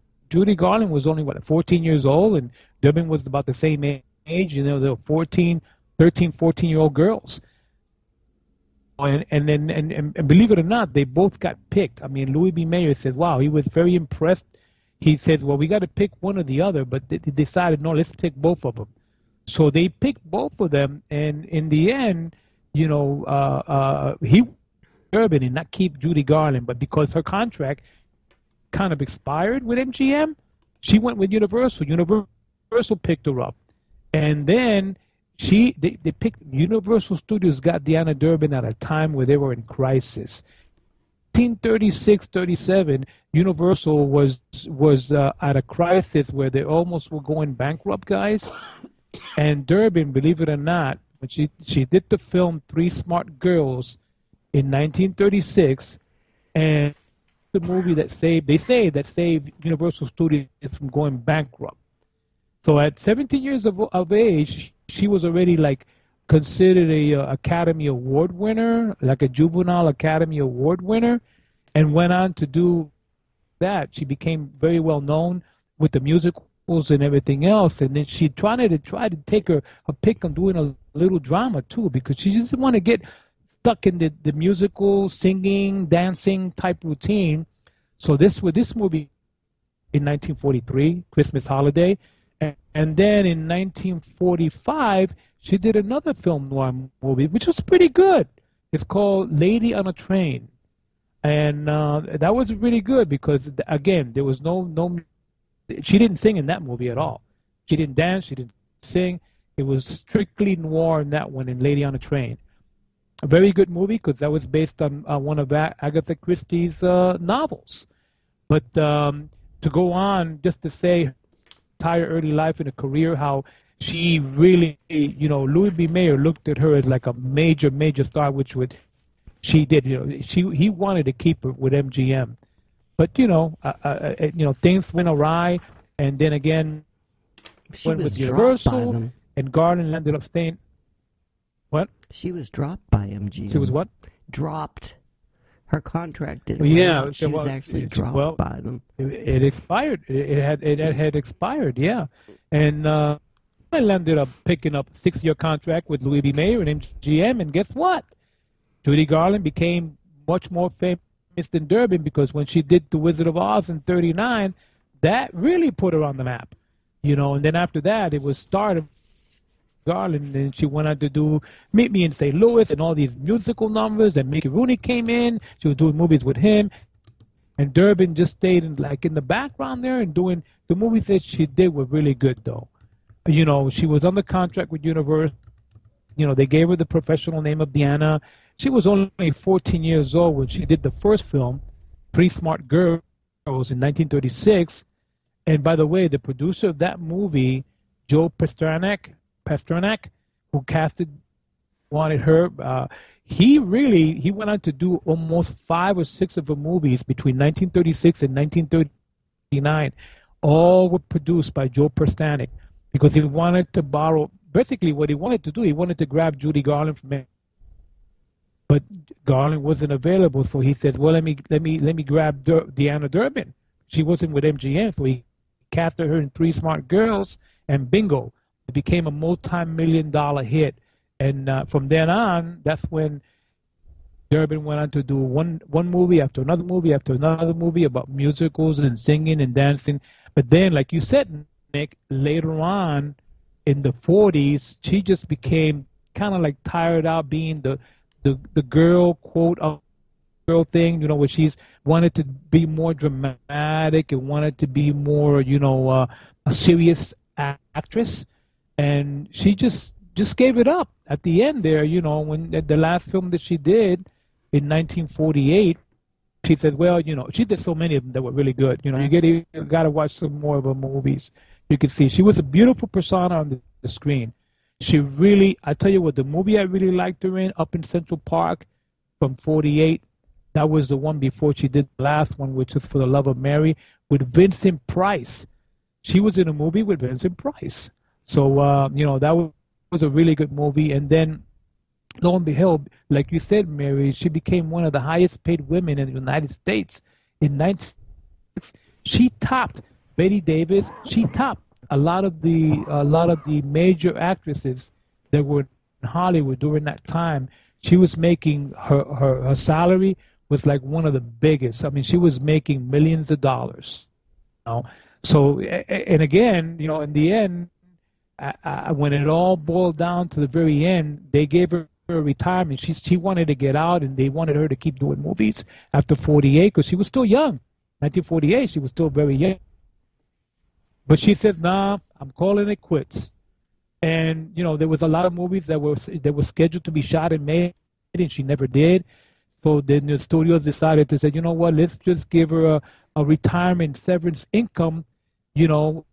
Garland was only 14 years old, and Durbin was about the same age. They were 13, 14-year-old girls. And believe it or not, they both got picked. I mean, Louis B. Mayer said, "Wow, he was very impressed." He said, well, we got to pick one or the other, but they decided, no, let's pick both of them. So they picked both of them, and in the end, he Durbin and not keep Judy Garland, but because her contract kind of expired with MGM, she went with Universal. Universal picked her up, and then they picked Universal Studios got Deanna Durbin at a time where they were in crisis. 1936-37, Universal was at a crisis where they almost were going bankrupt, guys. And Durbin, believe it or not, when she did the film Three Smart Girls in 1936, and the movie that saved Universal Studios from going bankrupt. So at 17 years of age, she was already like considered a Academy Award winner, like a Juvenile Academy Award winner, and went on to do that. She became very well known with the musicals and everything else, and then she tried to take her pick on doing a little drama too, because she just didn't want to get stuck in the musical, singing, dancing type routine. So this movie in 1943, Christmas Holiday, and then in 1945, she did another film noir movie, which was pretty good. It's called Lady on a Train. And that was really good because, again, there was no she didn't sing in that movie at all. She didn't dance, she didn't sing. It was strictly noir in that one, in Lady on a Train. A very good movie because that was based on one of Agatha Christie's novels. But to go on, just to say her entire early life and a career, how she really, Louis B. Mayer looked at her as like a major star, which she did. He wanted to keep her with MGM, but things went awry, and then again, she went was with Universal, dropped by them. and Garland ended up staying. What? She was dropped by MGM. She was what? Dropped. Her contract didn't. Yeah, she was actually dropped by them. It expired. It had expired. Yeah, and I ended up picking up a 6-year contract with Louis B. Mayer and MGM, and guess what? Judy Garland became much more famous than Durbin because when she did The Wizard of Oz in '39, that really put her on the map. And then after that, it was started Garland, and she went on to do Meet Me in St. Louis and all these musical numbers, and Mickey Rooney came in. She was doing movies with him. And Durbin just stayed in the background there and doing the movies that she did were really good though. You know, she was under contract with Universal. You know, they gave her the professional name of Deanna. She was only 14 years old when she did the first film, Pretty Smart Girls, in 1936. And by the way, the producer of that movie, Joe Pasternak, who wanted her, he went on to do almost 5 or 6 of her movies between 1936 and 1939. All were produced by Joe Pasternak because he wanted to borrow. Basically, what he wanted to do, he wanted to grab Judy Garland from it, but Garland wasn't available. So he said, "Well, let me grab Deanna Durbin." She wasn't with MGM, so he casted her in Three Smart Girls, and bingo, it became a multi-million-dollar hit. And from then on, that's when Durbin went on to do one movie after another movie after another movie about musicals and singing and dancing. But then, like you said, Nick, later on, in the 40s, she just became kind of like tired out being the girl, quote, girl thing, you know, where she's wanted to be more dramatic and wanted to be more, you know, a serious actress. And she just gave it up at the end there, you know, when the last film that she did in 1948, she said, well, you know, she did so many of them that were really good. You know, you got to watch some more of her movies. You can see she was a beautiful persona on the screen. She really, I tell you what, the movie I really liked her in, Up in Central Park from 48, that was the one before she did the last one, which was For the Love of Mary, with Vincent Price. She was in a movie with Vincent Price. So, you know, that was a really good movie. And then, lo and behold, like you said, Mary, she became one of the highest paid women in the United States. In 1960, she topped Betty Davis. She topped a lot of the major actresses that were in Hollywood during that time. She was making her salary was like one of the biggest. I mean, she was making millions of dollars. You know? So, and again, you know, in the end, when it all boiled down to the very end, they gave her a retirement. She wanted to get out, and they wanted her to keep doing movies after 48 because she was still young. 1948, she was still very young. But she said, nah, I'm calling it quits. And, you know, there was a lot of movies that were scheduled to be shot and made, and she never did. So then the studios decided to say, you know what, let's just give her a retirement severance income, you know,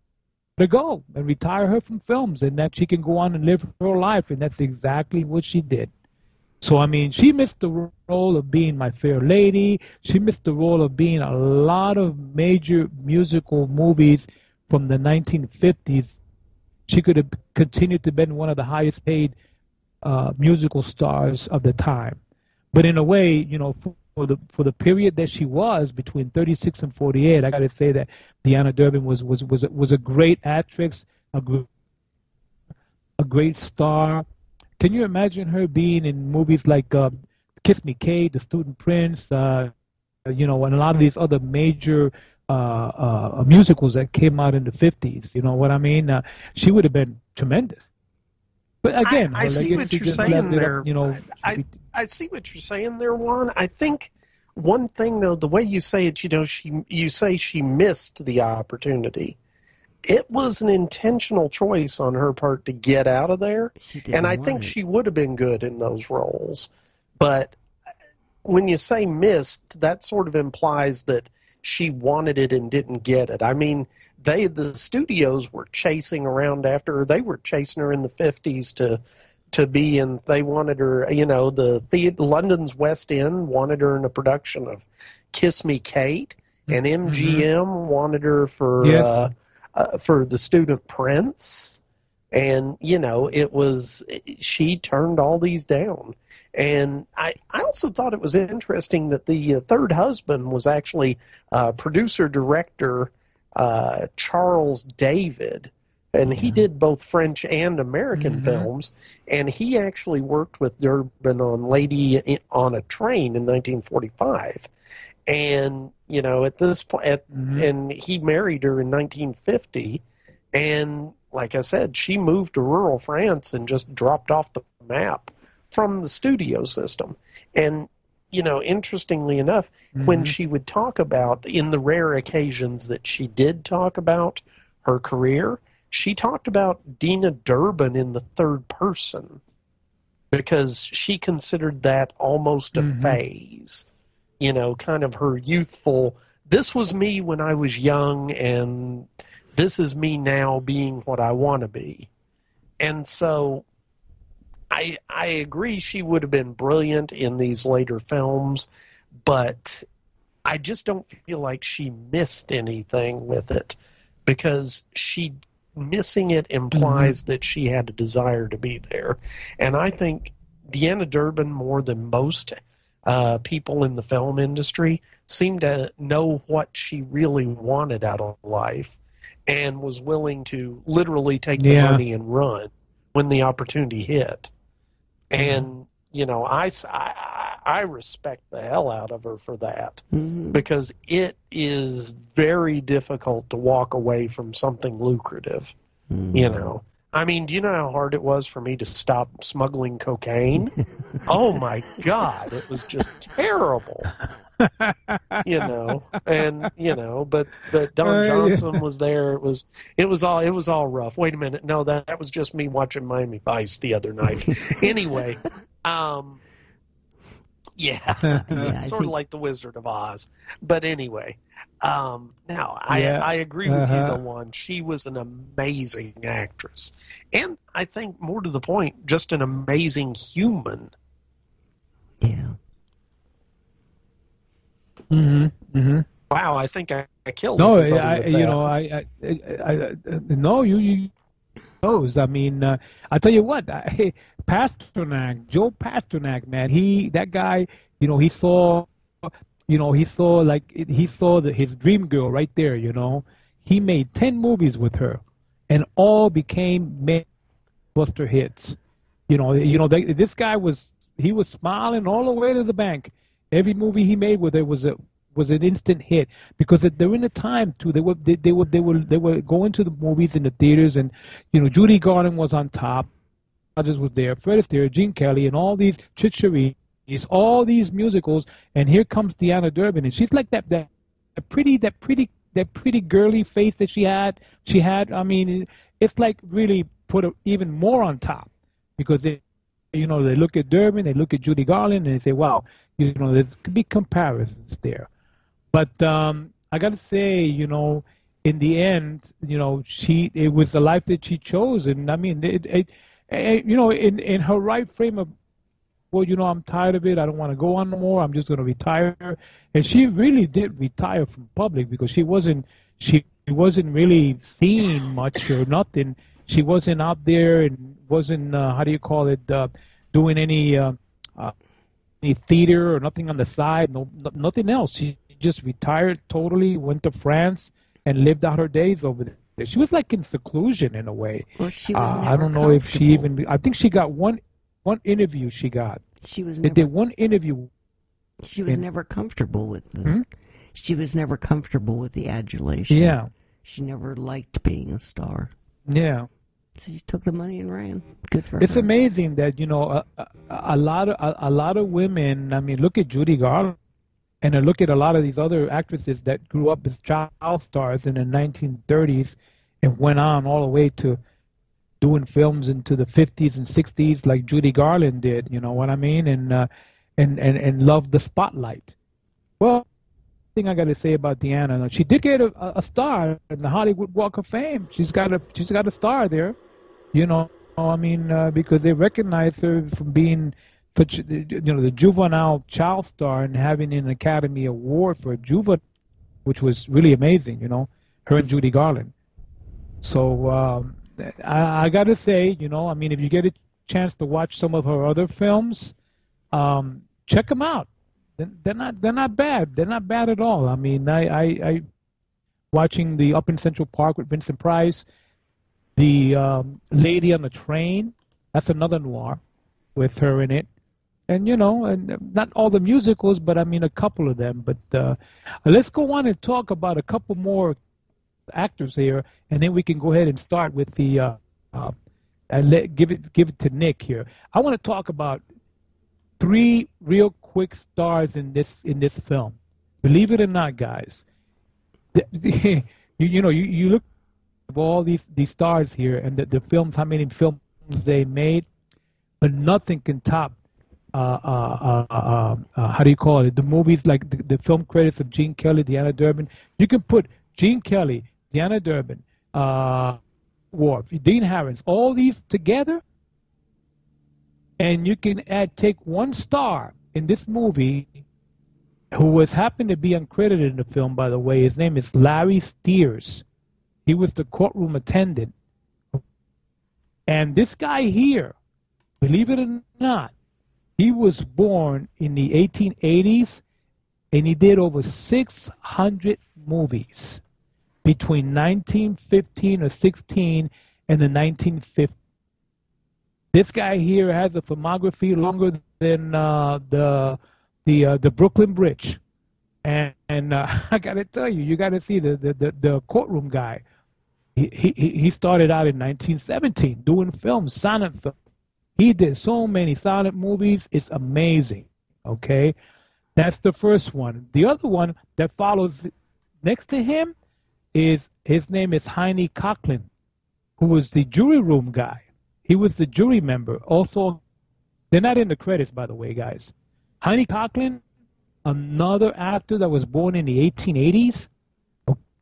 to go and retire her from films, and that she can go on and live her life. And that's exactly what she did. So, I mean, she missed the role of being My Fair Lady. She missed the role of being a lot of major musical movies from the 1950s. She could have continued to be one of the highest paid musical stars of the time. But in a way, you know, for the period that she was between 36 and 48, I got to say that Deanna Durbin was a great actress, a great star. Can you imagine her being in movies like Kiss Me Kate, The Student Prince, you know, and a lot of these other major musicals that came out in the 50s? You know what I mean? She would have been tremendous. But again, I see what you're saying there. You know, I see what you're saying there, Juan. I think one thing, though, the way you say it, you know, you say she missed the opportunity. It was an intentional choice on her part to get out of there, and I think she would have been good in those roles. But when you say missed, that sort of implies that she wanted it and didn't get it. I mean, the studios were chasing around after her. They were chasing her in the 50s to be in. They wanted her, you know, London's West End wanted her in a production of Kiss Me Kate, and MGM wanted her for The Student Prince, and you know, she turned all these down. And I also thought it was interesting that the third husband was actually producer-director Charles David, and he did both French and American films, and he actually worked with Durbin on Lady on a Train in 1945. And, you know, at this point, and he married her in 1950, and like I said, she moved to rural France and just dropped off the map from the studio system. And interestingly enough, when she would talk about, in the rare occasions that she did talk about her career, she talked about Deanna Durbin in the third person because she considered that almost a phase, kind of her youthful, this was me when I was young and this is me now being what I want to be. And so I agree she would have been brilliant in these later films, but I just don't feel like she missed anything with it because missing it implies that she had a desire to be there. And I think Deanna Durbin, more than most people in the film industry, seemed to know what she really wanted out of life and was willing to literally take the money and run when the opportunity hit. And, I respect the hell out of her for that because it is very difficult to walk away from something lucrative, I mean, do you know how hard it was for me to stop smuggling cocaine? Oh, my God. It was just terrible. And, but Don Johnson was there. It was all rough. Wait a minute. No, that was just me watching Miami Vice the other night. Anyway, sort of like the Wizard of Oz. But anyway, I agree with you, though, Juan. She was an amazing actress. And I think, more to the point, just an amazing human. Yeah. Wow, I think I killed. No, you knows. I mean, I tell you what, Pasternak, Joe Pasternak, man, that guy, he saw his dream girl right there. He made 10 movies with her, and all became blockbuster hits. This guy was smiling all the way to the bank. Every movie he made with her was an instant hit because during the time too they were going to the movies in the theaters, and Judy Garland was on top, Rogers was there, Fred Astaire, Gene Kelly, and all these Chicheries, all these musicals, and here comes Deanna Durbin, and she's like that pretty girly face that she had. I mean, it's like really put her even more on top because they look at Durbin, they look at Judy Garland, and they say, wow, there could be comparisons there. But I got to say, in the end, it was the life that she chose, and I mean, in her right frame of, well, I'm tired of it. I don't want to go on no more. I'm just going to retire. And she really did retire from public because she wasn't really seen much or nothing. She wasn't out there and wasn't doing any theater or nothing on the side. No, nothing else. She just retired totally, went to France, and lived out her days over there. She was like in seclusion in a way. Well, she was never I don't know if she even. I think she got one interview. She got. They did one interview. She was never comfortable with the. She was never comfortable with the adulation. Yeah. She never liked being a star. Yeah. So she took the money and ran. Good for her. It's amazing that a lot of women. I mean, look at Judy Garland, and I look at a lot of these other actresses that grew up as child stars in the 1930s and went on all the way to doing films into the 50s and 60s, like Judy Garland did. You know what I mean? And loved the spotlight. Well, thing I got to say about Deanna, she did get a star in the Hollywood Walk of Fame. She's got a star there, I mean, because they recognize her from being such, the juvenile child star and having an Academy Award for a juvenile, which was really amazing. Her and Judy Garland. So I got to say, I mean, if you get a chance to watch some of her other films, check them out. They're not bad. They're not bad at all. I mean, I watching the Up in Central Park with Vincent Price, the Lady on the Train. That's another noir with her in it, and and not all the musicals, but I mean a couple of them. But let's go on and talk about a couple more actors here, and then we can go ahead and start with the give it to Nick here. I want to talk about 3 real quick stars in this film. Believe it or not, guys. You look at all these stars here and the films, how many films they made, but nothing can top. How do you call it? The movies, like the film credits of Gene Kelly, Deanna Durbin. You can put Gene Kelly, Deanna Durbin, Worf, Dean Harris, all these together, and you can take one star in this movie who happened to be uncredited in the film, by the way. His name is Larry Steers. He was the courtroom attendant. And this guy here, believe it or not, he was born in the 1880s, and he did over 600 movies between 1915 or 16 and the 1950s. This guy here has a filmography longer than the Brooklyn Bridge, and I got to tell you, you got to see the courtroom guy. He started out in 1917 doing films, silent films. He did so many silent movies. It's amazing. Okay, that's the first one. The other one that follows next to him is his name is Heine Cochran, who was the jury room guy. He was the jury member. Also, they're not in the credits, by the way, guys. Heine Cochran, another actor that was born in the 1880s.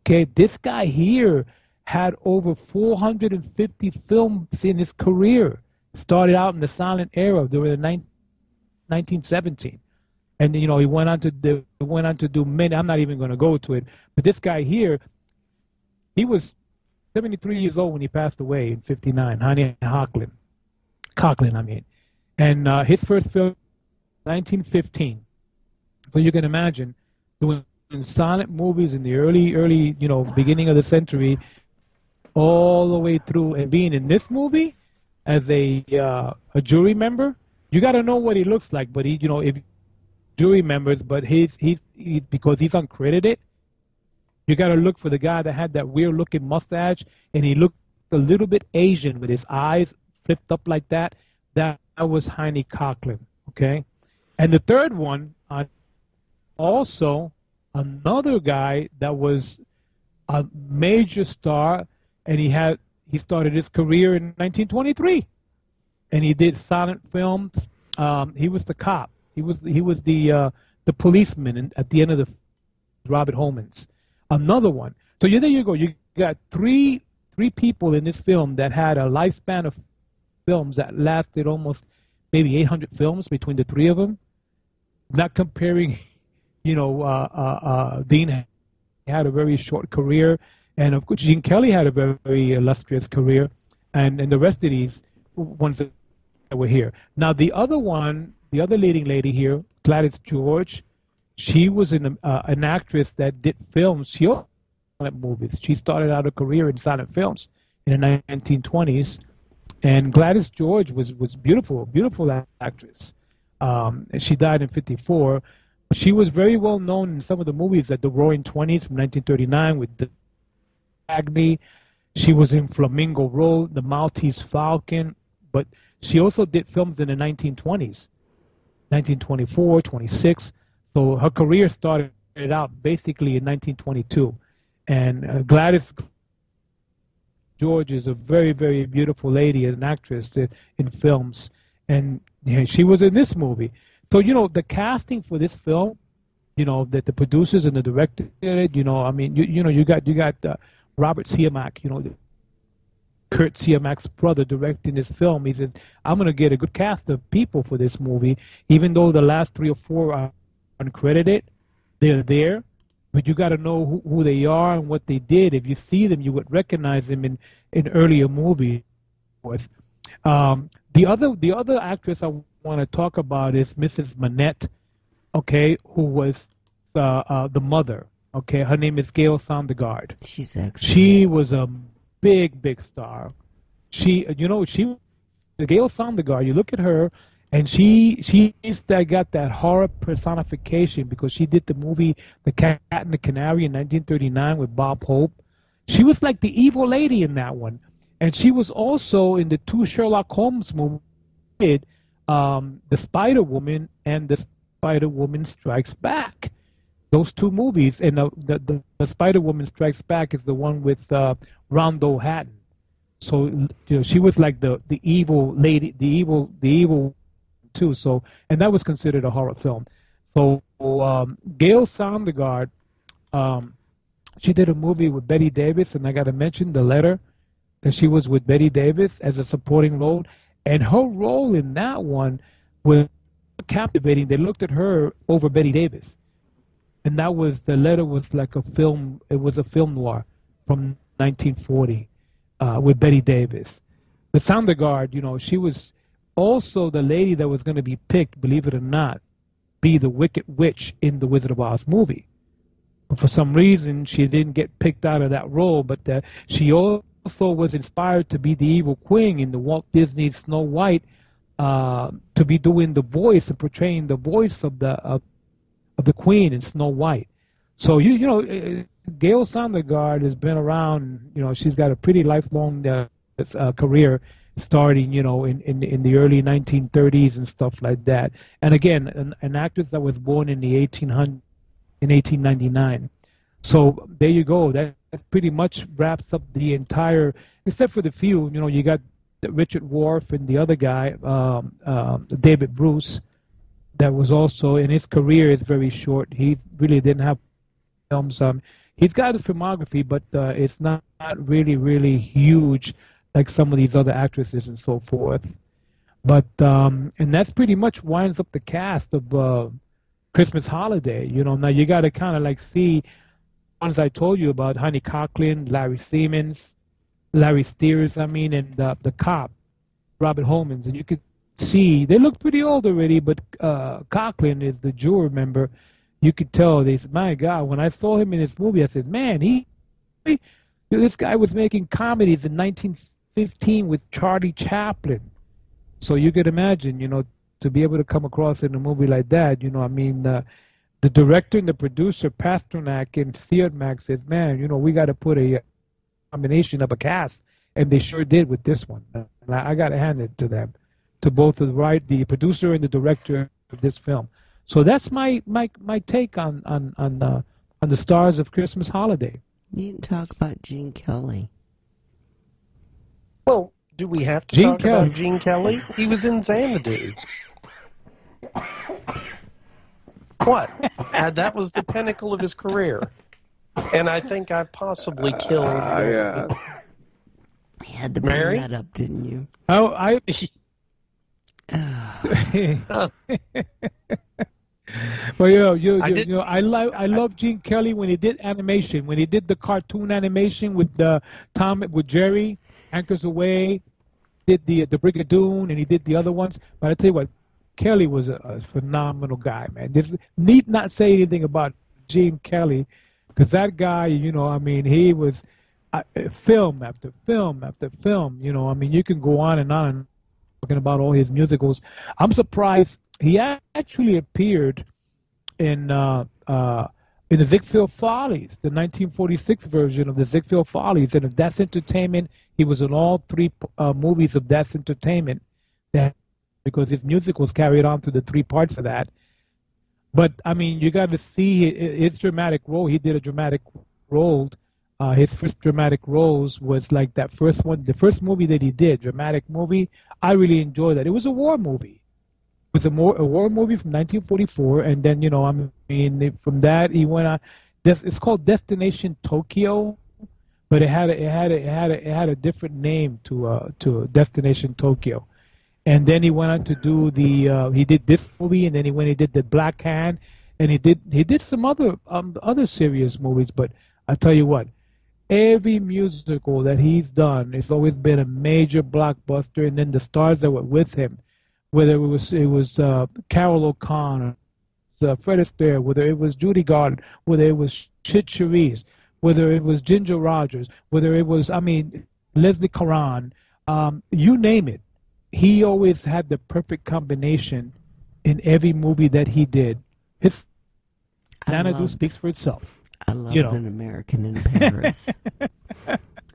Okay, this guy here had over 450 films in his career. Started out in the silent era during the 1917, and he went on to do many. I'm not even going to go to it, but this guy here, he was 73 years old when he passed away in '59. Heine Cochran, I mean, and his first film, 1915. So you can imagine doing silent movies in the early, beginning of the century, all the way through, and being in this movie as a jury member. You got to know what he looks like, but if jury members, but he's because he's uncredited, you got to look for the guy that had that weird looking mustache, and he looked a little bit Asian with his eyes flipped up like that. That was Heine Cochran, okay? And the third one, also another guy that was a major star, and he started his career in 1923, and he did silent films. He was the cop. He was the policeman at the end of the Robert Holman's. Another one. So there you go. You got three people in this film that had a lifespan of films that lasted almost maybe 800 films between the three of them. Not comparing, Dean had a very short career, and of course Gene Kelly had a very, very illustrious career, and the rest of these ones that were here. Now the other leading lady here, Gladys George, she was an actress that did films. She also did movies. She started out her career in silent films in the 1920s, and Gladys George was beautiful actress. And she died in '54. She was very well known in some of the movies at the Roaring Twenties from 1939 with the Agni. She was in Flamingo Road, The Maltese Falcon, but she also did films in the 1920s, 1924, 26. So her career started out basically in 1922. And Gladys George is a very, very beautiful lady, an actress in films. And she was in this movie. So, the casting for this film, that the producers and the director did, you got Robert Siamak, Kurt Siamak's brother directing this film. He said, I'm going to get a good cast of people for this movie, even though the last 3 or 4 are uncredited. They're there, but you got to know who they are and what they did. If you see them, you would recognize them in earlier movies. The other actress I want to talk about is Mrs. Manette, okay, who was the mother. Okay, her name is Gail Sandergard. She's excellent. She was a big star. She Gail Sandergard. You look at her, and she's got that horror personification because she did the movie The Cat and the Canary in 1939 with Bob Hope. She was like the evil lady in that one. And she was also in the 2 Sherlock Holmes movies, The Spider Woman and Spider-Woman Strikes Back. Those two movies, and the Spider-Woman Strikes Back is the one with Rondo Hatton. So she was like the evil lady, the evil too. So, and that was considered a horror film. So Gail Sandergard, she did a movie with Bette Davis, and I got to mention The Letter, that she was with Bette Davis as a supporting role, and her role in that one was captivating. They looked at her over Bette Davis, and that was The Letter was like a film. It was a film noir from 1940 with Bette Davis. The Sandergard, she was also the lady that was going to be picked, believe it or not, be the Wicked Witch in the Wizard of Oz movie. But for some reason, she didn't get picked out of that role, but she also was inspired to be the evil queen in the Walt Disney Snow White, to be doing the voice and portraying the voice of the queen in Snow White. So Gail Sandergard has been around. She's got a pretty lifelong career, starting in the early 1930s and stuff like that. And again, an actress that was born in the 1899. So there you go. That pretty much wraps up the entire, except for the few. You got Richard Wharf and the other guy, David Bruce, that was also, and his career is very short. He really didn't have films. He's got a filmography, but it's not really, really huge like some of these other actresses and so forth. But and that's pretty much winds up the cast of Christmas Holiday. Now you got to kind of like see ones I told you about: Heine Cochran, Larry Steers, and the cop, Robert Holmans. And you could see they look pretty old already, but Cochran is the juror member. You could tell. They said, my God, when I saw him in this movie, I said, man, this guy was making comedies in 1915 with Charlie Chaplin. So you could imagine, to be able to come across in a movie like that, the director and the producer, Pasternak and Theodmac, says, man, we got to put a combination of a cast, and they sure did with this one. And I got to hand it to them, to both the producer and the director of this film. So that's my take on the stars of Christmas Holiday. You didn't talk about Gene Kelly. Well, do we have to talk about Gene Kelly? He was in Xanadu. What? That was the pinnacle of his career. And I think I possibly killed... You had to bring that up, didn't you? Oh, I love Gene Kelly when he did animation, when he did the cartoon animation with Jerry, Anchors Away, did the Brigadoon, and he did the other ones. But I tell you what, Kelly was a phenomenal guy, man. Need not say anything about Gene Kelly, because that guy, he was film after film after film. You can go on and talking about all his musicals. I'm surprised he actually appeared in the Ziegfeld Follies, the 1946 version of the Ziegfeld Follies, and if That's Entertainment, he was in all three movies of That's Entertainment, because his musicals carried on to the three parts of that. But you got to see his dramatic role. He did a dramatic role. His first dramatic roles was like that first one, the first movie that he did, dramatic movie. I really enjoyed that. It was a war movie. It was a war movie from 1944, and then from that he went on. It's called Destination Tokyo, but it had a different name to Destination Tokyo. And then he went on to do he did this movie, and then he did the Black Hand, and he did some other serious movies. But I tell you what, every musical that he's done, it's always been a major blockbuster. And then the stars that were with him, whether it was Carol O'Connor, Fred Astaire, whether it was Judy Garland, whether it was Chit Cherise, whether it was Ginger Rogers, whether it was Leslie Caron, you name it. He always had the perfect combination in every movie that he did. His Xanadu speaks for itself. I loved An American in Paris.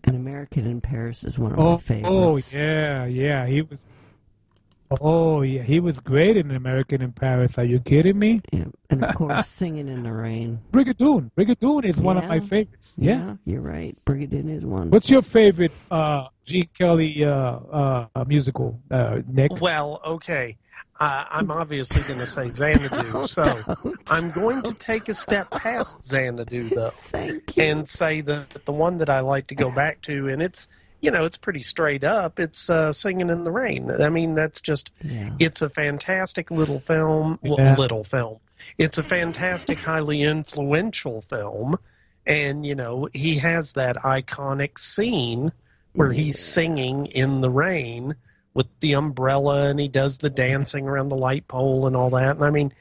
An American in Paris is one of my favorites. Oh, yeah, he was. Oh, yeah, he was great in American in Paris. Are you kidding me? Yeah. And, of course, Singing in the Rain. Brigadoon. Brigadoon is one of my favorites. Yeah, you're right. Brigadoon is one. What's your favorite Gene Kelly musical, Nick? Well, okay. I'm obviously going to say Xanadu, so I'm going to take a step past Xanadu, though, and say that the one that I like to go back to, and it's pretty straight up. It's Singing in the Rain. I mean, that's just, it's a fantastic little film. Yeah. Little film. It's a fantastic, highly influential film. And, he has that iconic scene where he's singing in the rain with the umbrella, and he does the dancing around the light pole and all that. And I mean,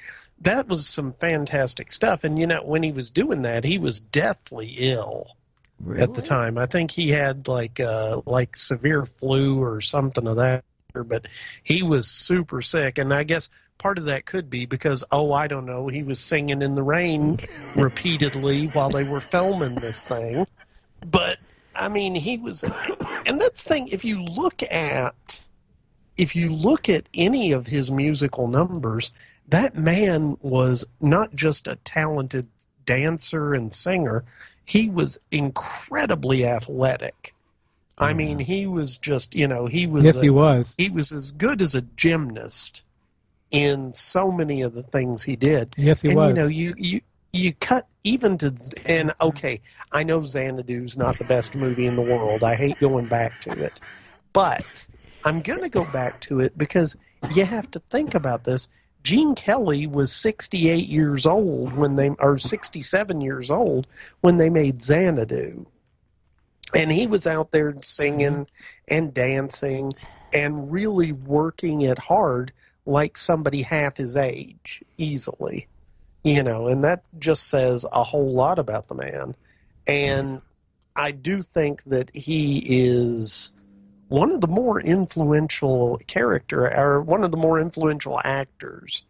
that was some fantastic stuff. And, when he was doing that, he was deathly ill. Really? At the time. I think he had like severe flu or something of that, but he was super sick. And I guess part of that could be because, I don't know, he was singing in the rain repeatedly while they were filming this thing. But, I mean, he was, and that's the thing, if you look at any of his musical numbers, that man was not just a talented dancer and singer, he was incredibly athletic. I mean, he was just, he was. Yes, he was. He was as good as a gymnast in so many of the things he did. Yes, he was. You cut even to, and okay, I know Xanadu's not the best movie in the world. I hate going back to it, but I'm going to go back to it because you have to think about this. Gene Kelly was 68 years old or 67 years old when they made Xanadu. And he was out there singing and dancing and really working it hard like somebody half his age, easily. And that just says a whole lot about the man. And I do think that he is one of the more influential one of the more influential actors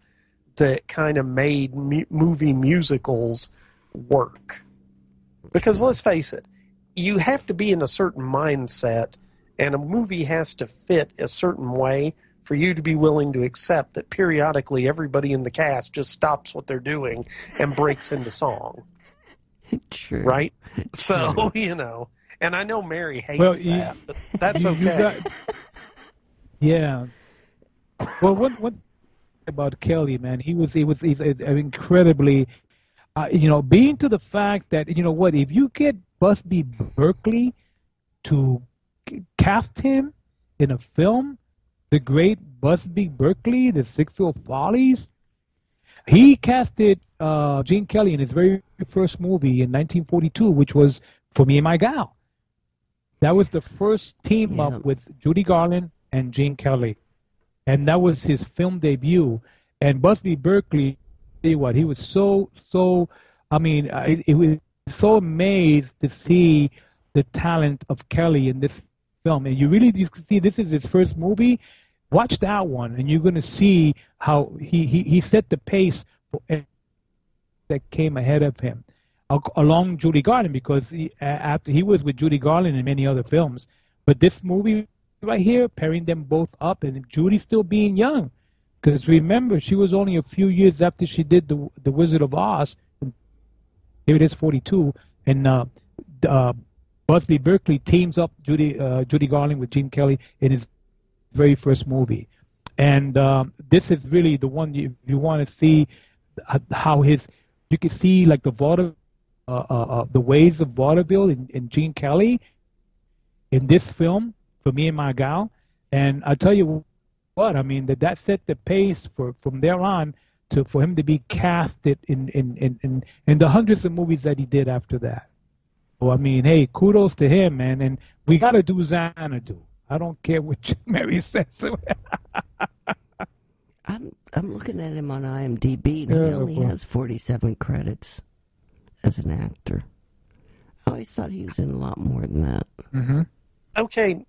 that kind of made movie musicals work. Because let's face it, you have to be in a certain mindset, and a movie has to fit a certain way for you to be willing to accept that periodically everybody in the cast just stops what they're doing and breaks into song. True. Right? So, and I know Mary hates that, but that's okay. Yeah. Well, what about Kelly, man? He's incredibly, being to the fact that, if you get Busby Berkeley to cast him in a film, the great Busby Berkeley, the Ziegfeld Follies, he casted Gene Kelly in his very first movie in 1942, which was For Me and My Gal. That was the first team up with Judy Garland and Gene Kelly. And that was his film debut. And Busby Berkeley, he was so it was so amazed to see the talent of Kelly in this film. And you can see this is his first movie. Watch that one, and you're going to see how he set the pace for that came ahead of him, along Judy Garland, because after he was with Judy Garland in many other films. But this movie right here, pairing them both up, and Judy still being young, because remember, she was only a few years after she did the Wizard of Oz. Here it is, 42, and Busby Berkeley teams up Judy Garland with Gene Kelly in his very first movie. And this is really the one you want to see how you can see like the ways of vaudeville in Gene Kelly in this film, For Me and My Gal. And I tell you what, I mean, that set the pace from there on for him to be casted in the hundreds of movies that he did after that. So, I mean, hey, kudos to him, man. And we got to do Xanadu. I don't care what Mary says. I'm looking at him on IMDb, and he only has 47 credits as an actor. I always thought he was in a lot more than that. Mm-hmm. Okay,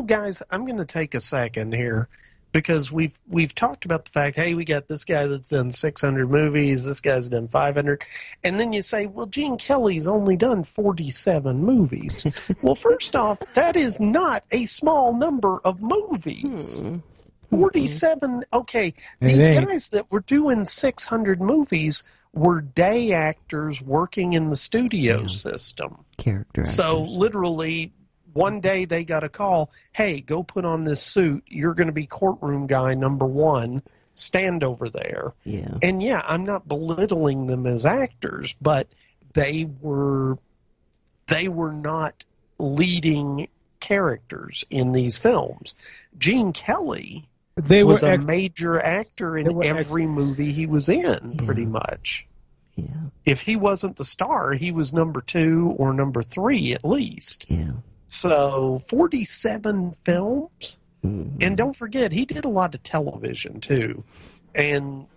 guys, I'm going to take a second here because we've talked about the fact, hey, we got this guy that's done 600 movies, this guy's done 500, and then you say, well, Gene Kelly's only done 47 movies. Well, first off, that is not a small number of movies. 47, okay, these guys that were doing 600 movies were day actors working in the studio system. Character actors. So literally, one day they got a call, hey, go put on this suit. You're going to be courtroom guy number 1. Stand over there. Yeah. And yeah, I'm not belittling them as actors, but they were not leading characters in these films. Gene Kelly was a major actor in every movie he was in, pretty much. Yeah. If he wasn't the star, he was number 2 or number 3 at least. Yeah. So 47 films. And don't forget, he did a lot of television too, and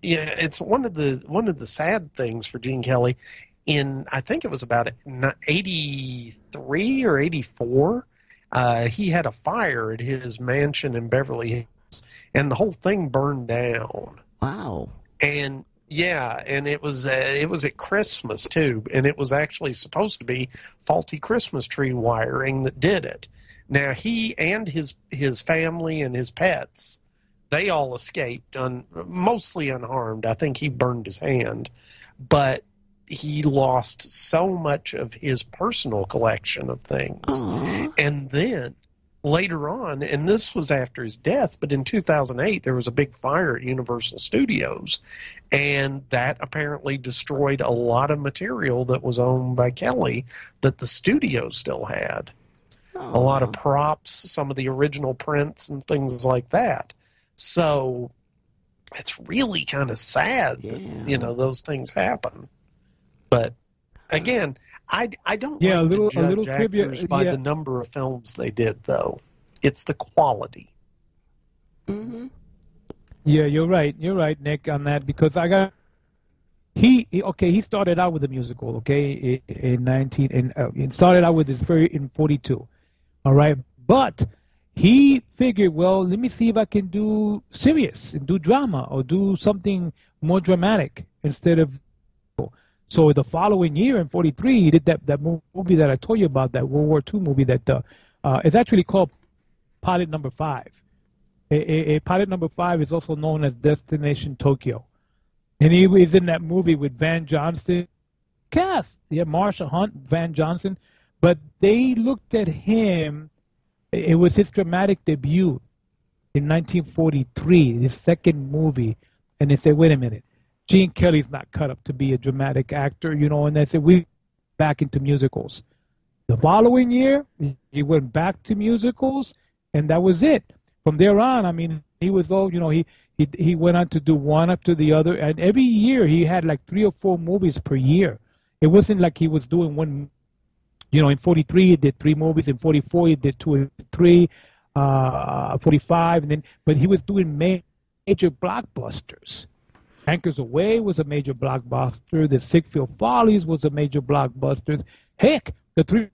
yeah, it's one of the sad things for Gene Kelly. I think it was about 83 or 84, he had a fire at his mansion in Beverly Hills, and the whole thing burned down. Wow! And yeah, and it was at Christmas too, and it was actually supposed to be faulty Christmas tree wiring that did it. Now, he and his family and his pets, they all escaped, mostly unharmed. I think he burned his hand. But he lost so much of his personal collection of things. Aww. And then, later on, and this was after his death, but in 2008, there was a big fire at Universal Studios. And that apparently destroyed a lot of material that was owned by Kelly that the studio still had. A lot of props, some of the original prints and things like that. So it's really kind of sad that, those things happen. But again, I don't like to judge actors by the number of films they did, though. It's the quality. Mm-hmm. Yeah, you're right. You're right, Nick, on that, because he started out with a musical, okay, in started out with his in 42. All right, but he figured, well, let me see if I can do serious and do drama or do something more dramatic instead of. So the following year, in 43, he did that movie that I told you about, that World War II movie that is actually called Pilot Number 5. A Pilot Number 5 is also known as Destination Tokyo. And he was in that movie with Van Johnson. Cast. Yeah, Marsha Hunt, Van Johnson. But they looked at him, it was his dramatic debut in 1943, his second movie, and they said, wait a minute, Gene Kelly's not cut up to be a dramatic actor, and they said, we back into musicals. The following year, he went back to musicals, and that was it. From there on, I mean, he was all, he went on to do one after the other, and every year he had like 3 or 4 movies per year. It wasn't like he was doing one. In 43 he did 3 movies. In 44 he did 2 or 3. 45, but he was doing major blockbusters. Anchors Away was a major blockbuster. The Sickfield Follies was a major blockbuster. Heck, The Three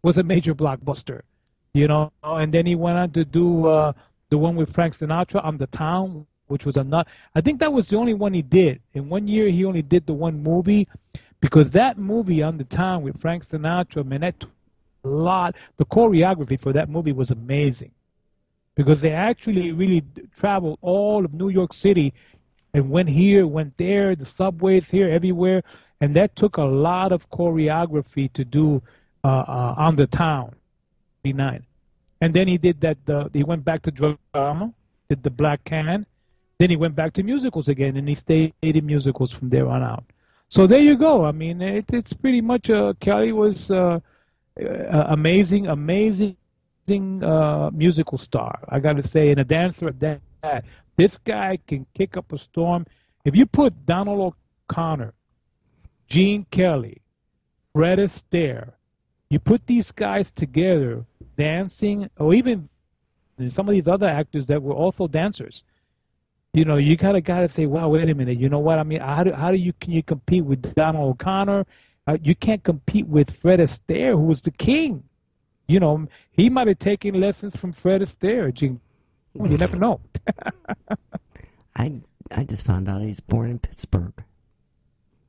was a major blockbuster. And then he went on to do the one with Frank Sinatra, On the Town, which was I think that was the only one he did. In 1 year he only did the one movie. Because that movie, On the Town, with Frank Sinatra, man, that took a lot. The choreography for that movie was amazing. Because they actually really traveled all of New York City and went here, went there, the subways here, everywhere. And that took a lot of choreography to do On the Town, 1989. And then he did that, he went back to drama, did The Black Can. Then he went back to musicals again, and he stayed in musicals from there on out. So there you go. I mean, it's pretty much Kelly was amazing musical star, I got to say, and a dancer at that. This guy can kick up a storm. If you put Donald O'Connor, Gene Kelly, Fred Astaire, you put these guys together dancing, or even some of these other actors that were also dancers. You gotta say, wow, wait a minute. You know what I mean? Can you compete with Donald O'Connor? You can't compete with Fred Astaire, who was the king. He might have taken lessons from Fred Astaire. You never know. I just found out he's born in Pittsburgh.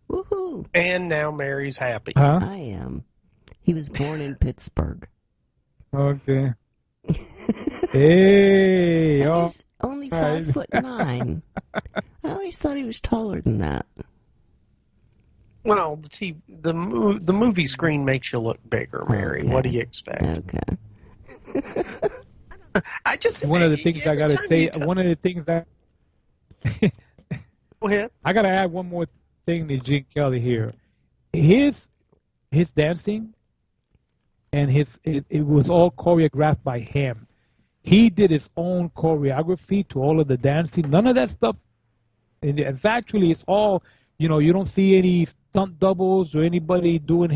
Woohoo! And now Mary's happy. Huh? I am. He was born in Pittsburgh. Okay. Hey, And oh, he's only 5'9". I always thought he was taller than that. Well, the movie screen makes you look bigger, Mary. Okay. What do you expect? Okay. I just one of the things I gotta say. One of the things that Go ahead. I gotta add one more thing to Gene Kelly here. His dancing and it was all choreographed by him. He did his own choreography to all of the dancing. None of that stuff. And it's actually, it's all, you don't see any stunt doubles or anybody doing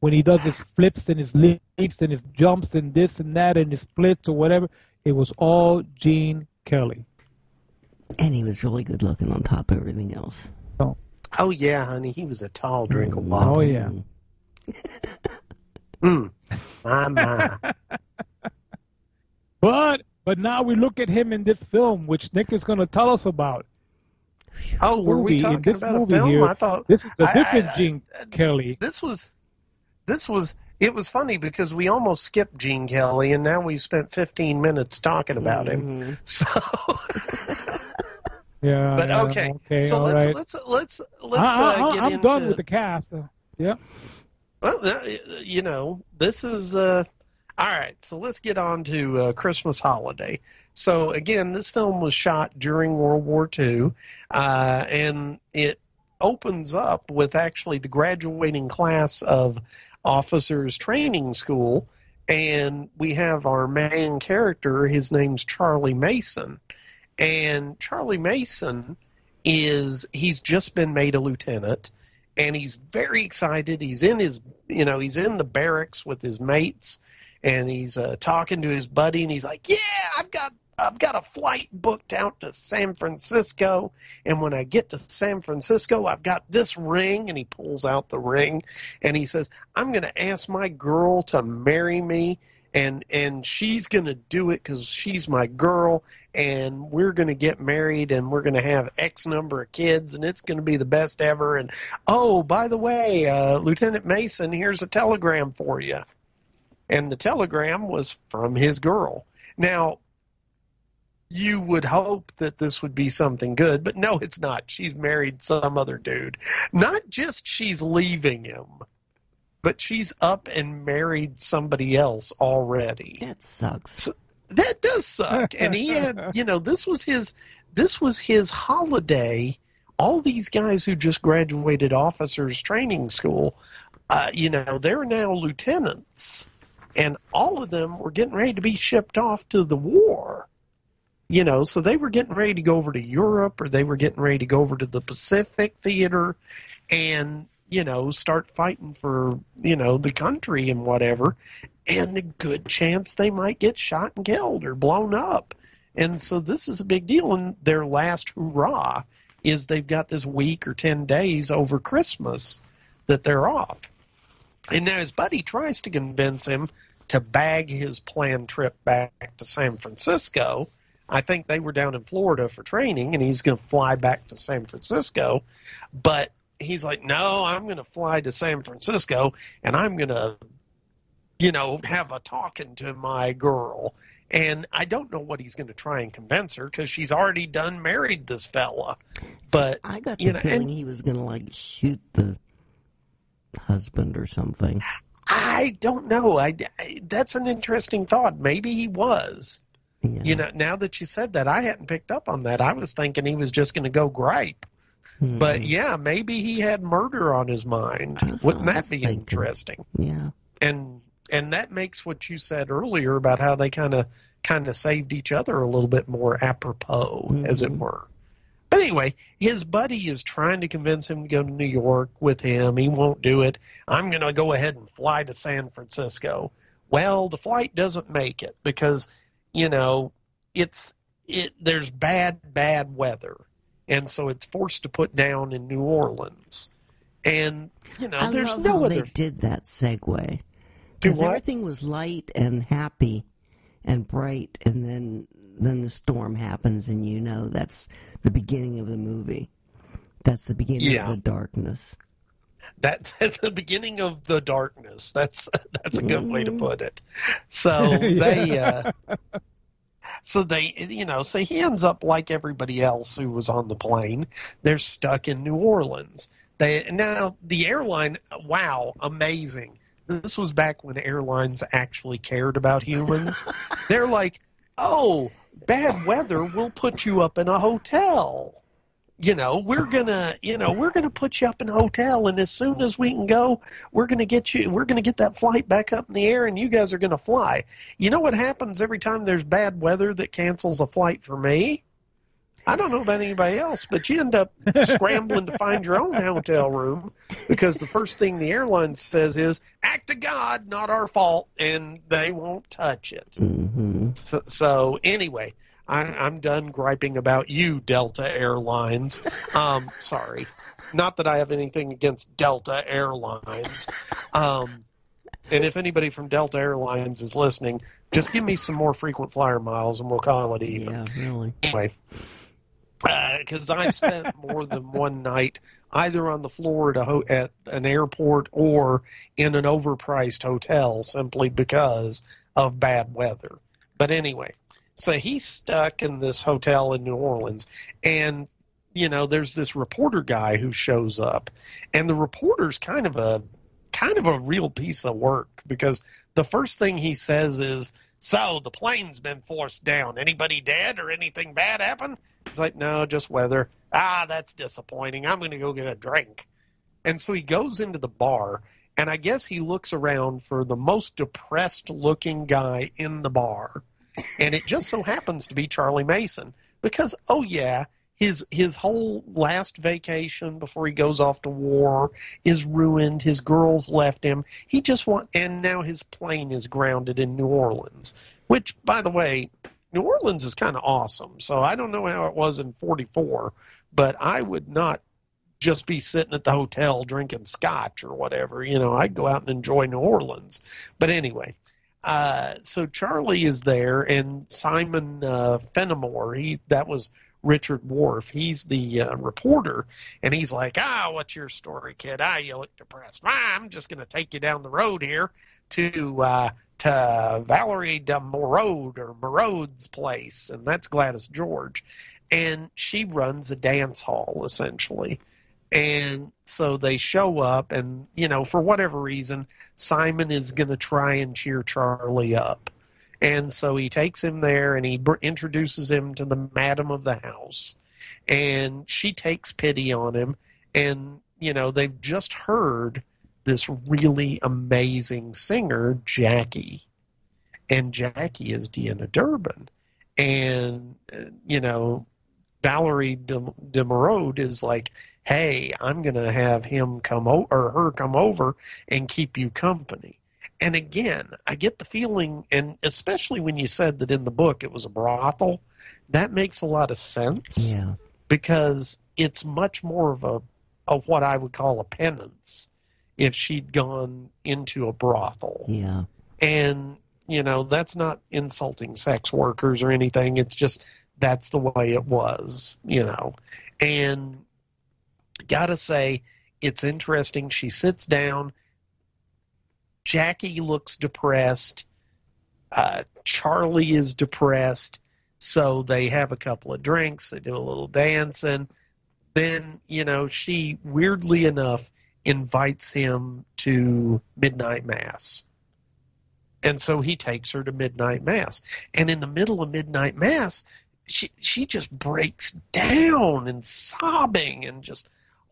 when he does his flips and his leaps and his jumps and this and that and his splits or whatever. It was all Gene Kelly. And he was really good looking on top of everything else. Oh, yeah, honey. He was a tall drink of water. Oh, yeah. My. But now we look at him in this film, which Nick is going to tell us about. Oh, were we talking about a film? Here, I thought this is a different Gene Kelly. It was funny because we almost skipped Gene Kelly, and now we've spent 15 minutes talking about him. So, yeah. But okay. So let's get I'm into. done with the cast. Yeah. Well, this is all right. So let's get on to Christmas Holiday. So again, this film was shot during World War II, and it opens up with actually the graduating class of officers training school, and we have our main character. His name's Charlie Mason, and Charlie Mason he's just been made a lieutenant, and he's very excited. He's in he's in the barracks with his mates, and he's talking to his buddy, and he's like, "Yeah, I've got a flight booked out to San Francisco, and when I get to San Francisco, I've got this ring," and he pulls out the ring, and he says, "I'm going to ask my girl to marry me, and she's going to do it because she's my girl, and we're going to get married, and we're going to have X number of kids, and it's going to be the best ever, and oh, by the way, Lieutenant Mason, here's a telegram for you." And the telegram was from his girl. Now, you would hope that this would be something good, but no, it's not. She's married some other dude. Not just she's leaving him, but she's up and married somebody else already. That sucks. So, that does suck. And he had, this was his holiday. All these guys who just graduated officers training school, they're now lieutenants, and all of them were getting ready to be shipped off to the war. So they were getting ready to go over to Europe, or they were getting ready to go over to the Pacific Theater and, start fighting for, the country and whatever. And the good chance they might get shot and killed or blown up. And so this is a big deal. And their last hurrah is they've got this week or 10 days over Christmas that they're off. And now his buddy tries to convince him to bag his planned trip back to San Francisco. I think they were down in Florida for training, and he's going to fly back to San Francisco. But he's like, no, I'm going to fly to San Francisco, and I'm going to, have a talking to my girl. And I don't know what he's going to try and convince her, because she's already done married this fella. But I got the feeling he was going to, shoot the husband or something. I don't know. That's an interesting thought. Maybe he was. Yeah. Now that you said that, I hadn't picked up on that. I was thinking he was just going to go gripe. But, yeah, maybe he had murder on his mind. Wouldn't that be interesting? Yeah. And that makes what you said earlier about how they kind of saved each other a little bit more apropos, as it were. But anyway, his buddy is trying to convince him to go to New York with him. He won't do it. I'm going to go ahead and fly to San Francisco. Well, the flight doesn't make it because – there's bad weather, and so it's forced to put down in New Orleans. And there's no other. They did that segue because everything was light and happy and bright, and then the storm happens, and that's the beginning of the movie. That's the beginning of the darkness. That's the beginning of the darkness. That's a good way to put it. So they So so he ends up like everybody else who was on the plane. They're stuck in New Orleans. Now the airline, wow, amazing. This was back when airlines actually cared about humans. They're like, oh, bad weather, we'll put you up in a hotel. We're gonna put you up in a hotel, and as soon as we can go, we're gonna get that flight back up in the air, and you guys are gonna fly. You know what happens every time there's bad weather that cancels a flight for me? I don't know about anybody else, but you end up scrambling to find your own hotel room because the first thing the airline says is, act of God, not our fault, and they won't touch it. Mm-hmm. So anyway, I'm done griping about you, Delta Airlines. Sorry. Not that I have anything against Delta Airlines. And if anybody from Delta Airlines is listening, just give me some more frequent flyer miles and we'll call it even. Yeah, really. Anyway, because I've spent more than one night either on the floor at an airport or in an overpriced hotel simply because of bad weather. But anyway, so he's stuck in this hotel in New Orleans, and there's this reporter guy who shows up, and the reporter's kind of a real piece of work because the first thing he says is, "So the plane's been forced down. Anybody dead or anything bad happen?" He's like, "No, just weather." "Ah, that's disappointing. I'm going to go get a drink." And so he goes into the bar, and I guess he looks around for the most depressed-looking guy in the bar. And it just so happens to be Charlie Mason because, oh yeah, his whole last vacation before he goes off to war is ruined. His girls left him. And now his plane is grounded in New Orleans, which, by the way, New Orleans is kind of awesome. So I don't know how it was in 44, but I would not just be sitting at the hotel drinking scotch or whatever. I'd go out and enjoy New Orleans. But anyway. So Charlie is there, and Simon Fenimore, that was Richard Wharf. He's the reporter, and he's like, what's your story, kid? You look depressed. I'm just going to take you down the road here to Valerie de Morode or Morode's place, and that's Gladys George. And she runs a dance hall, essentially. And so they show up, and, for whatever reason, Simon is going to try and cheer Charlie up. And so he takes him there, and he introduces him to the madam of the house. And she takes pity on him, and, they've just heard this really amazing singer, Jackie. And Jackie is Deanna Durbin. And, Valerie de Morode is like, hey, I'm going to have him her come over and keep you company. And again, I get the feeling, and especially when you said that in the book it was a brothel, that makes a lot of sense. Yeah. Because it's much more of what I would call a penance if she'd gone into a brothel. Yeah. And, that's not insulting sex workers or anything. It's just that's the way it was, And gotta say, it's interesting. She sits down. Jackie looks depressed. Charlie is depressed. So they have a couple of drinks. They do a little dancing. Then, she, weirdly enough, invites him to midnight mass. And so he takes her to midnight mass. And in the middle of midnight mass, she just breaks down and sobbing and just,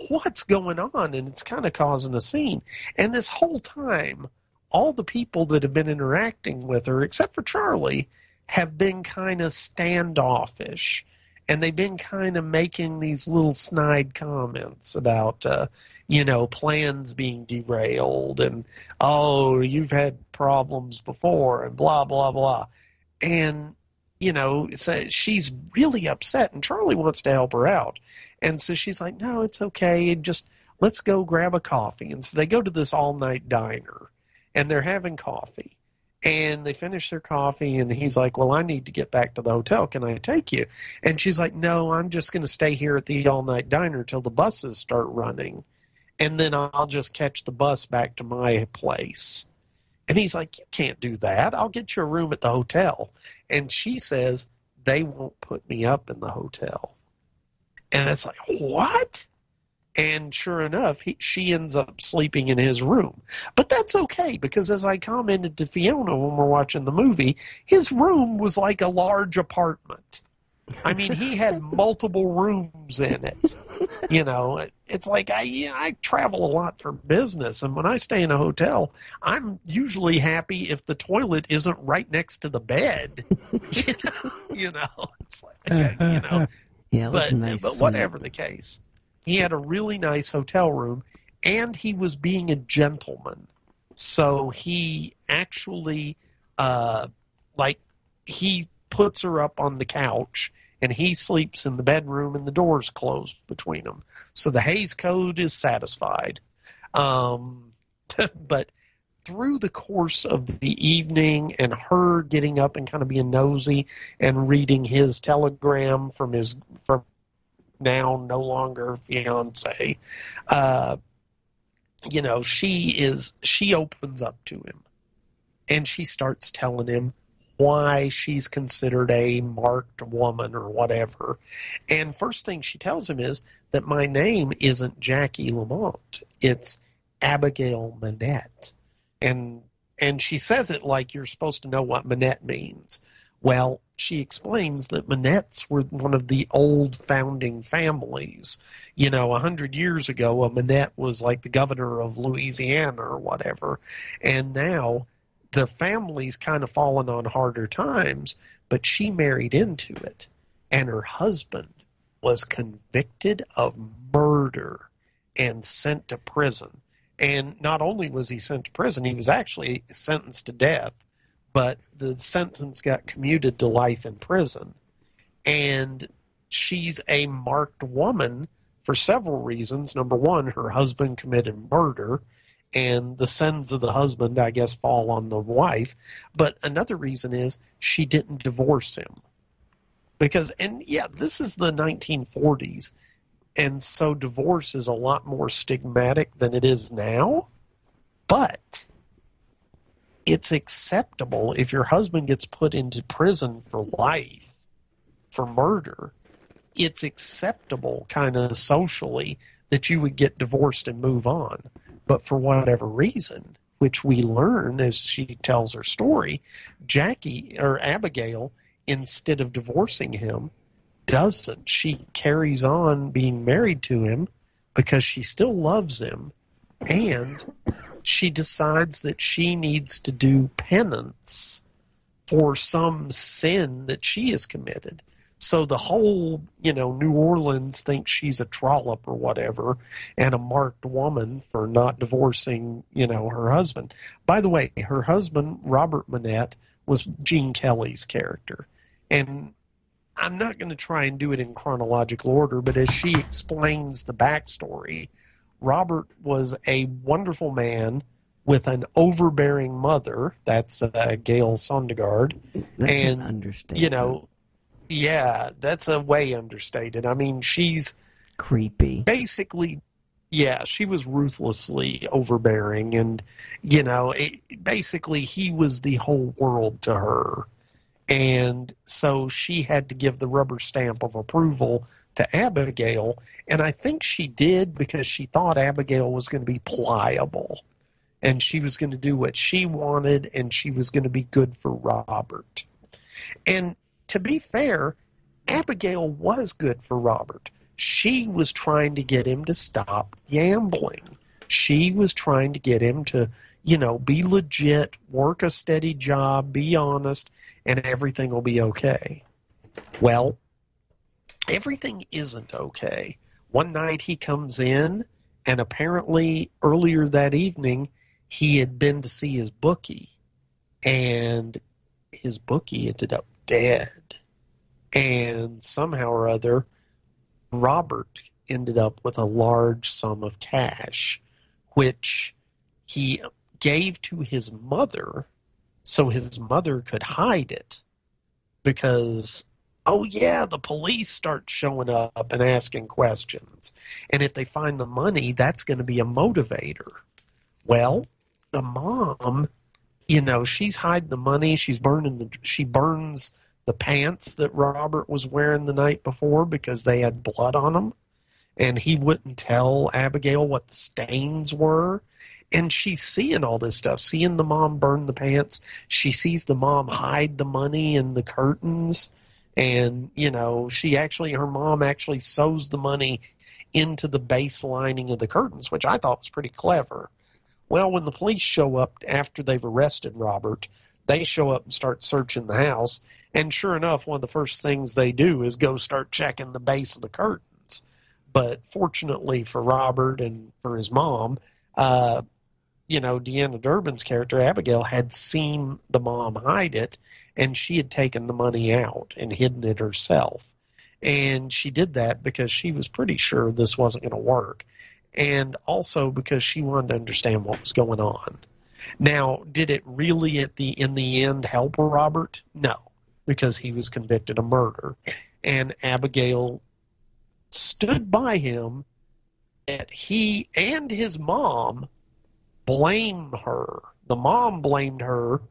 what's going on? And it's kind of causing a scene. And this whole time, all the people that have been interacting with her, except for Charlie, have been kind of standoffish. And they've been kind of making these little snide comments about, plans being derailed and, oh, you've had problems before and blah, blah, blah. And, so she's really upset, and Charlie wants to help her out. And so she's like, no, it's okay. Just let's go grab a coffee. And so they go to this all-night diner, and they're having coffee. And they finish their coffee, and he's like, well, I need to get back to the hotel. Can I take you? And she's like, no, I'm just going to stay here at the all-night diner till the buses start running. And then I'll just catch the bus back to my place. And he's like, you can't do that. I'll get you a room at the hotel. And she says, they won't put me up in the hotel. And it's like, what? And sure enough, she ends up sleeping in his room. But that's okay, because as I commented to Fiona when we're watching the movie, his room was like a large apartment. I mean, he had multiple rooms in it. You know, it's like I travel a lot for business, and when I stay in a hotel, I'm usually happy if the toilet isn't right next to the bed. You know, it's like, okay, you know. Yeah, it was nice, but whatever the case, he had a really nice hotel room, and he was being a gentleman. So he actually, he puts her up on the couch, and he sleeps in the bedroom, and the door's closed between them. So the Hays Code is satisfied. But through the course of the evening and her getting up and kind of being nosy and reading his telegram from now no longer fiance, you know, she opens up to him, and she starts telling him why she's considered a marked woman or whatever. And first thing she tells him is that my name isn't Jackie Lamont. It's Abigail Manette. And she says it like you're supposed to know what Manette means. Well, she explains that Manettes were one of the old founding families. You know, 100 years ago, a Manette was like the governor of Louisiana or whatever. And now the family's kind of fallen on harder times, but she married into it. And her husband was convicted of murder and sent to prison. And not only was he sent to prison, he was actually sentenced to death, but the sentence got commuted to life in prison. And she's a marked woman for several reasons. Number one, her husband committed murder, and the sins of the husband, I guess, fall on the wife. But another reason is she didn't divorce him. Because, and yeah, this is the 1940s. And so divorce is a lot more stigmatic than it is now. But it's acceptable if your husband gets put into prison for life for murder. It's acceptable kind of socially that you would get divorced and move on. But for whatever reason, which we learn as she tells her story, Abigail, instead of divorcing him, doesn't. She carries on being married to him because she still loves him, and she decides that she needs to do penance for some sin that she has committed. So the whole, New Orleans thinks she's a trollop or whatever, and a marked woman for not divorcing, her husband. By the way, her husband, Robert Manette, was Gene Kelly's character. And I'm not going to try and do it in chronological order, but as she explains the backstory, Robert was a wonderful man with an overbearing mother. That's Gail Sandergard. That's an understatement. Yeah, that's a way understated. I mean, she's creepy. Basically, yeah, she was ruthlessly overbearing, and, basically he was the whole world to her. And so she had to give the rubber stamp of approval to Abigail, and I think she did because she thought Abigail was going to be pliable, and she was going to do what she wanted, and she was going to be good for Robert. And to be fair, Abigail was good for Robert. She was trying to get him to stop gambling. She was trying to get him to, be legit, work a steady job, be honest, and everything will be okay. Well, everything isn't okay. One night he comes in, and apparently earlier that evening he had been to see his bookie, and his bookie ended up dead. And somehow or other, Robert ended up with a large sum of cash, which he gave to his mother so his mother could hide it. Because, the police start showing up and asking questions. And if they find the money, that's going to be a motivator. Well, the mom, she's hiding the money. She burns the pants that Robert was wearing the night before because they had blood on them. And he wouldn't tell Abigail what the stains were. And she's seeing all this stuff, seeing the mom burn the pants. She sees the mom hide the money in the curtains. And, you know, her mom actually sews the money into the base lining of the curtains, which I thought was pretty clever. Well, when the police show up after they've arrested Robert, they show up and start searching the house. And sure enough, one of the first things they do is go start checking the base of the curtains. But fortunately for Robert and for his mom, Deanna Durbin's character, Abigail, had seen the mom hide it, and she had taken the money out and hidden it herself. And she did that because she was pretty sure this wasn't going to work, and also because she wanted to understand what was going on. Now, did it really in the end help Robert? No, because he was convicted of murder. And Abigail stood by him that he and his mom blamed her. The mom blamed her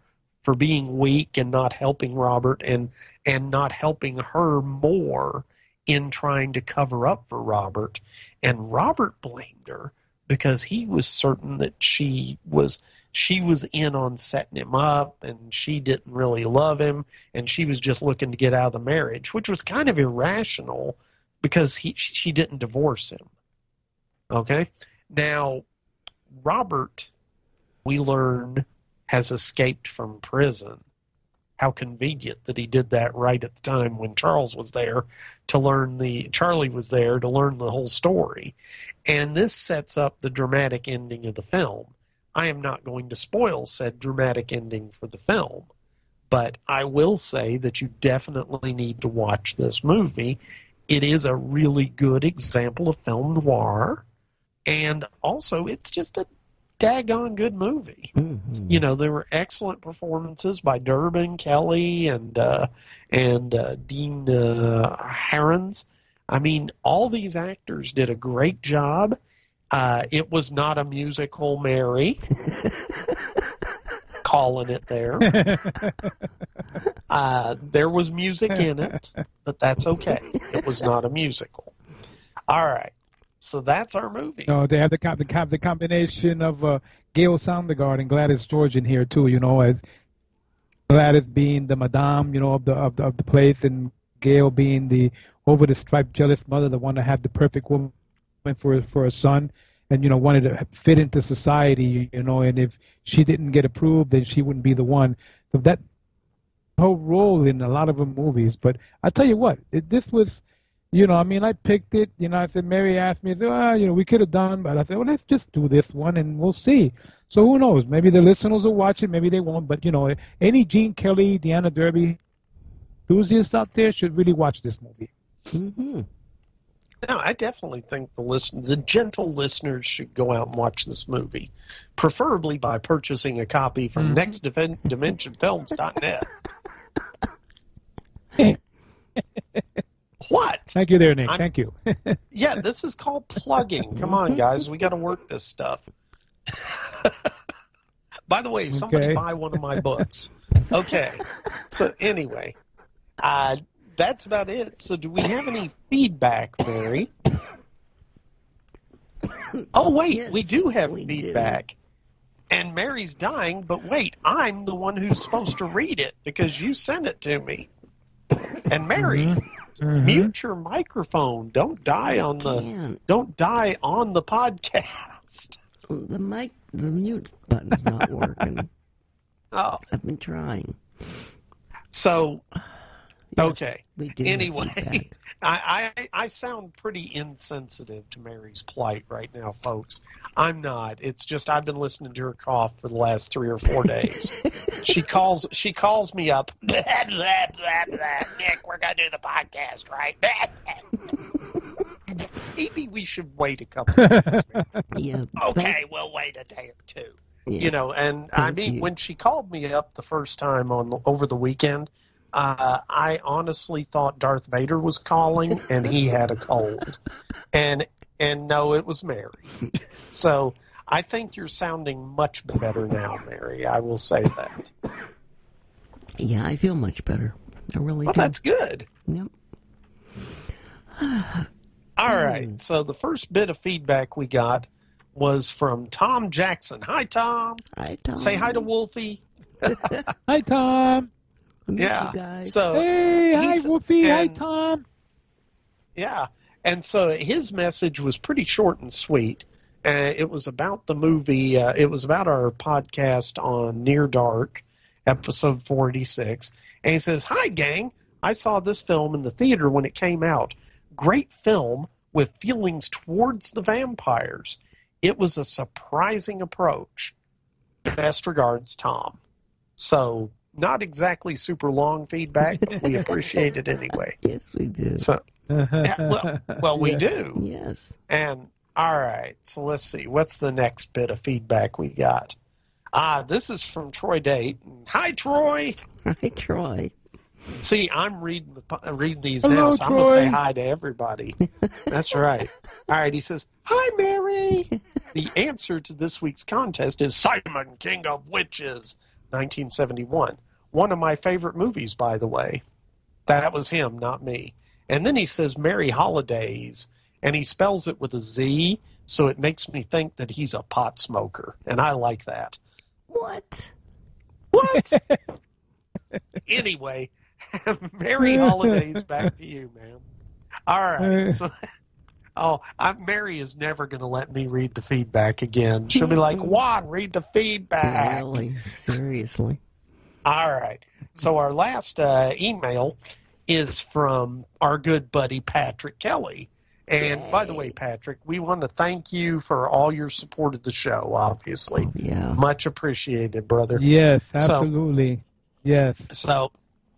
for being weak and not helping Robert and not helping her more in trying to cover up for Robert. And Robert blamed her because he was certain that she was in on setting him up, and she didn't really love him, and she was just looking to get out of the marriage, which was kind of irrational because she didn't divorce him. Okay? Now, Robert, we learn, has escaped from prison. How convenient that he did that right at the time when Charlie was there to learn the whole story. And this sets up the dramatic ending of the film. I am not going to spoil said dramatic ending for the film, but I will say that you definitely need to watch this movie. It is a really good example of film noir, and also it's just a daggone good movie. Mm-hmm. You know, there were excellent performances by Durbin, Kelly, and Dean Harrons. I mean, all these actors did a great job. It was not a musical, Mary. Calling it there. There was music in it, but that's okay. It was not a musical. All right. So that's our movie. No, they have the combination of Gail Sandergard and Gladys George in here too. You know, as Gladys being the madame, you know, of the place, and Gail being the over the striped jealous mother, the one that had the perfect woman for a son, and you know wanted to fit into society. You know, and if she didn't get approved, then she wouldn't be the one. So that whole role in a lot of the movies. But I tell you what, this was. You know, I mean, I picked it. You know, I said, Mary asked me, we could have done, but I said, well, let's just do this one and we'll see. So who knows? Maybe the listeners will watch it, maybe they won't. But, you know, any Gene Kelly, Deanna Durbin enthusiasts out there should really watch this movie. Mm-hmm. No, I definitely think the gentle listeners should go out and watch this movie, preferably by purchasing a copy from nextdimensionfilms.net. What? Thank you there, Nick. Thank you. Yeah, this is called plugging. Come on, guys. We got to work this stuff. By the way, somebody buy one of my books. Okay. So anyway, that's about it. So do we have any feedback, Mary? Oh, wait. Yes, we do have feedback. And Mary's dying, but wait, I'm the one who's supposed to read it because you sent it to me. And Mary... Mute your microphone. Don't die on the podcast. The mute button's not working. Oh, I've been trying. So, yes, okay. We do anyway, I sound pretty insensitive to Mary's plight right now, folks. I'm not. It's just I've been listening to her cough for the last 3 or 4 days. She calls me up. Blah, blah, blah, blah. Nick, we're gonna do the podcast, right? Maybe we should wait a couple of days. Yeah. Okay, we'll wait a day or two. Yeah. You know, and I mean, when she called me up the first time over the weekend, I honestly thought Darth Vader was calling, and he had a cold. And no, it was Mary. So I think you're sounding much better now, Mary. I will say that. Yeah, I feel much better. I really Well, do. that's good. Yep. All right. So the first bit of feedback we got was from Tom Jackson. Hi, Tom. Hi, Tom. Say hi to Wolfie. Hi, Tom. Yeah. You guys. So Hey, hi, Wolfie. Hi, and- Tom. Yeah. And so his message was pretty short and sweet. It was about the movie. It was about our podcast on Near Dark, episode 46. And he says, "Hi, gang. I saw this film in the theater when it came out. Great film with feelings towards the vampires. It was a surprising approach. Best regards, Tom." So not exactly super long feedback, but we appreciate it anyway. Yes, we do. So, yeah, well, we do. Yes. And all right, so let's see. What's the next bit of feedback we got? This is from Troy Date. Hi, Troy. Hi, Troy. See, I'm reading these Hello, now, so I'm going to Troy. say hi to everybody. That's right. All right, he says, "Hi, Mary." The answer to this week's contest is Simon, King of Witches, 1971. One of my favorite movies, by the way. That was him, not me. And then he says Merry Holidays, and he spells it with a Z, so it makes me think that he's a pot smoker, and I like that. What? What? Anyway, Merry Holidays back to you, man. All right. So, Mary is never going to let me read the feedback again. She'll be like, "Juan, read the feedback." Really? Seriously? All right. So our last email is from our good buddy Patrick Kelly. And by the way, Patrick, we want to thank you for all your support of the show, obviously. Oh, yeah. Much appreciated, brother. Yes, absolutely. Yes. So,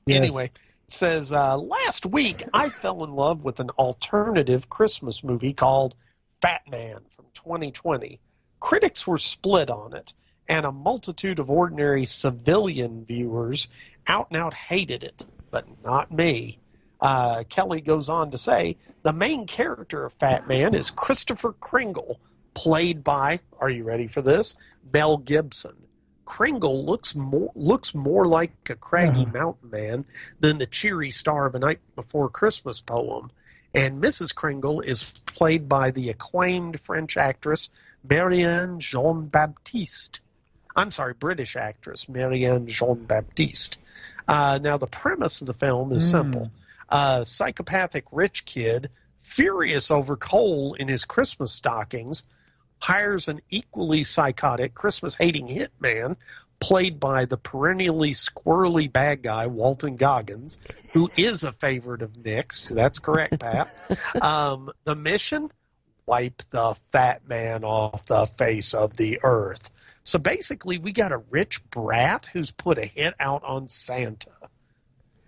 Yes. anyway, it says, last week I fell in love with an alternative Christmas movie called Fat Man from 2020. Critics were split on it, and a multitude of ordinary civilian viewers out and out hated it, but not me. Kelly goes on to say, the main character of Fat Man is Christopher Kringle, played by, are you ready for this, Mel Gibson. Kringle looks more like a craggy mountain man than the cheery star of A Night Before Christmas poem. And Mrs. Kringle is played by the acclaimed French actress Marianne Jean-Baptiste. I'm sorry, British actress Marianne Jean-Baptiste. Now, the premise of the film is simple. A psychopathic rich kid, furious over coal in his Christmas stockings, hires an equally psychotic Christmas-hating hitman, played by the perennially squirrely bad guy, Walton Goggins, who is a favorite of Nick's. That's correct, Pat. The mission? Wipe the fat man off the face of the earth. So basically, we got a rich brat who's put a hit out on Santa.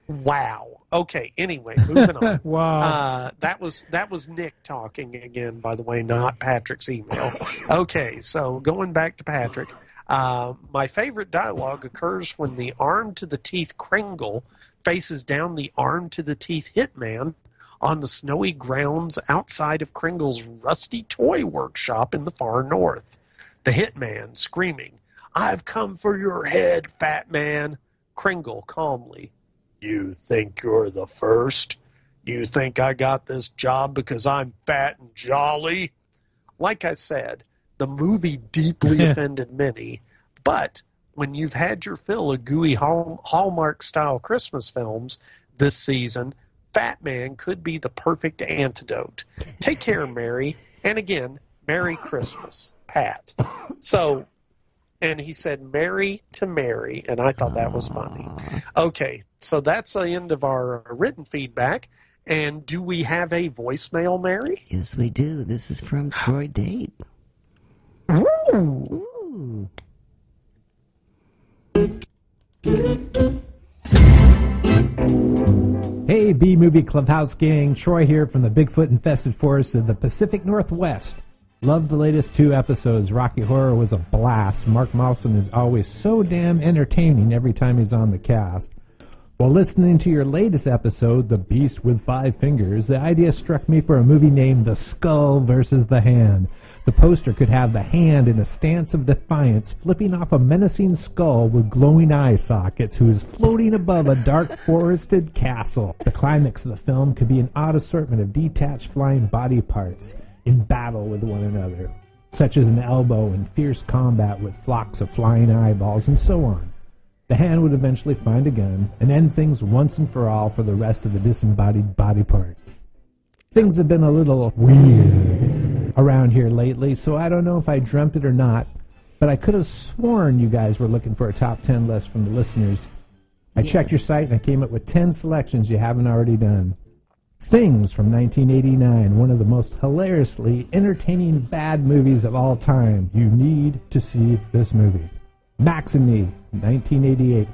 Wow. Okay, anyway, moving on. Wow. That was Nick talking again, by the way, not Patrick's email. Okay, so going back to Patrick, my favorite dialogue occurs when the armed-to-the-teeth Kringle faces down the armed-to-the-teeth hitman on the snowy grounds outside of Kringle's rusty toy workshop in the far north. The hitman screaming, "I've come for your head, fat man." Kringle calmly, "You think you're the first? You think I got this job because I'm fat and jolly?" Like I said, the movie deeply offended many, but when you've had your fill of gooey Hallmark-style Christmas films this season, Fat Man could be the perfect antidote. Take care, Mary. And again, Merry Christmas, Pat. So, and he said Mary to Mary, and I thought that was funny. Okay, so that's the end of our written feedback. And do we have a voicemail, Mary? Yes, we do. This is from Troy Date. Ooh. Hey, B-Movie Clubhouse gang. Troy here from the Bigfoot-infested forests of the Pacific Northwest. Loved the latest 2 episodes. Rocky Horror was a blast. Mark Mawson is always so damn entertaining every time he's on the cast. While listening to your latest episode, The Beast with Five Fingers, the idea struck me for a movie named The Skull versus the Hand. The poster could have the hand in a stance of defiance, flipping off a menacing skull with glowing eye sockets who is floating above a dark forested castle. The climax of the film could be an odd assortment of detached flying body parts in battle with one another, such as an elbow in fierce combat with flocks of flying eyeballs and so on. The hand would eventually find a gun and end things once and for all for the rest of the disembodied body parts. Things have been a little weird around here lately, so I don't know if I dreamt it or not, but I could have sworn you guys were looking for a top 10 list from the listeners. I checked your site and I came up with 10 selections you haven't already done. Things from 1989, one of the most hilariously entertaining bad movies of all time. You need to see this movie. Max and Me, 1988.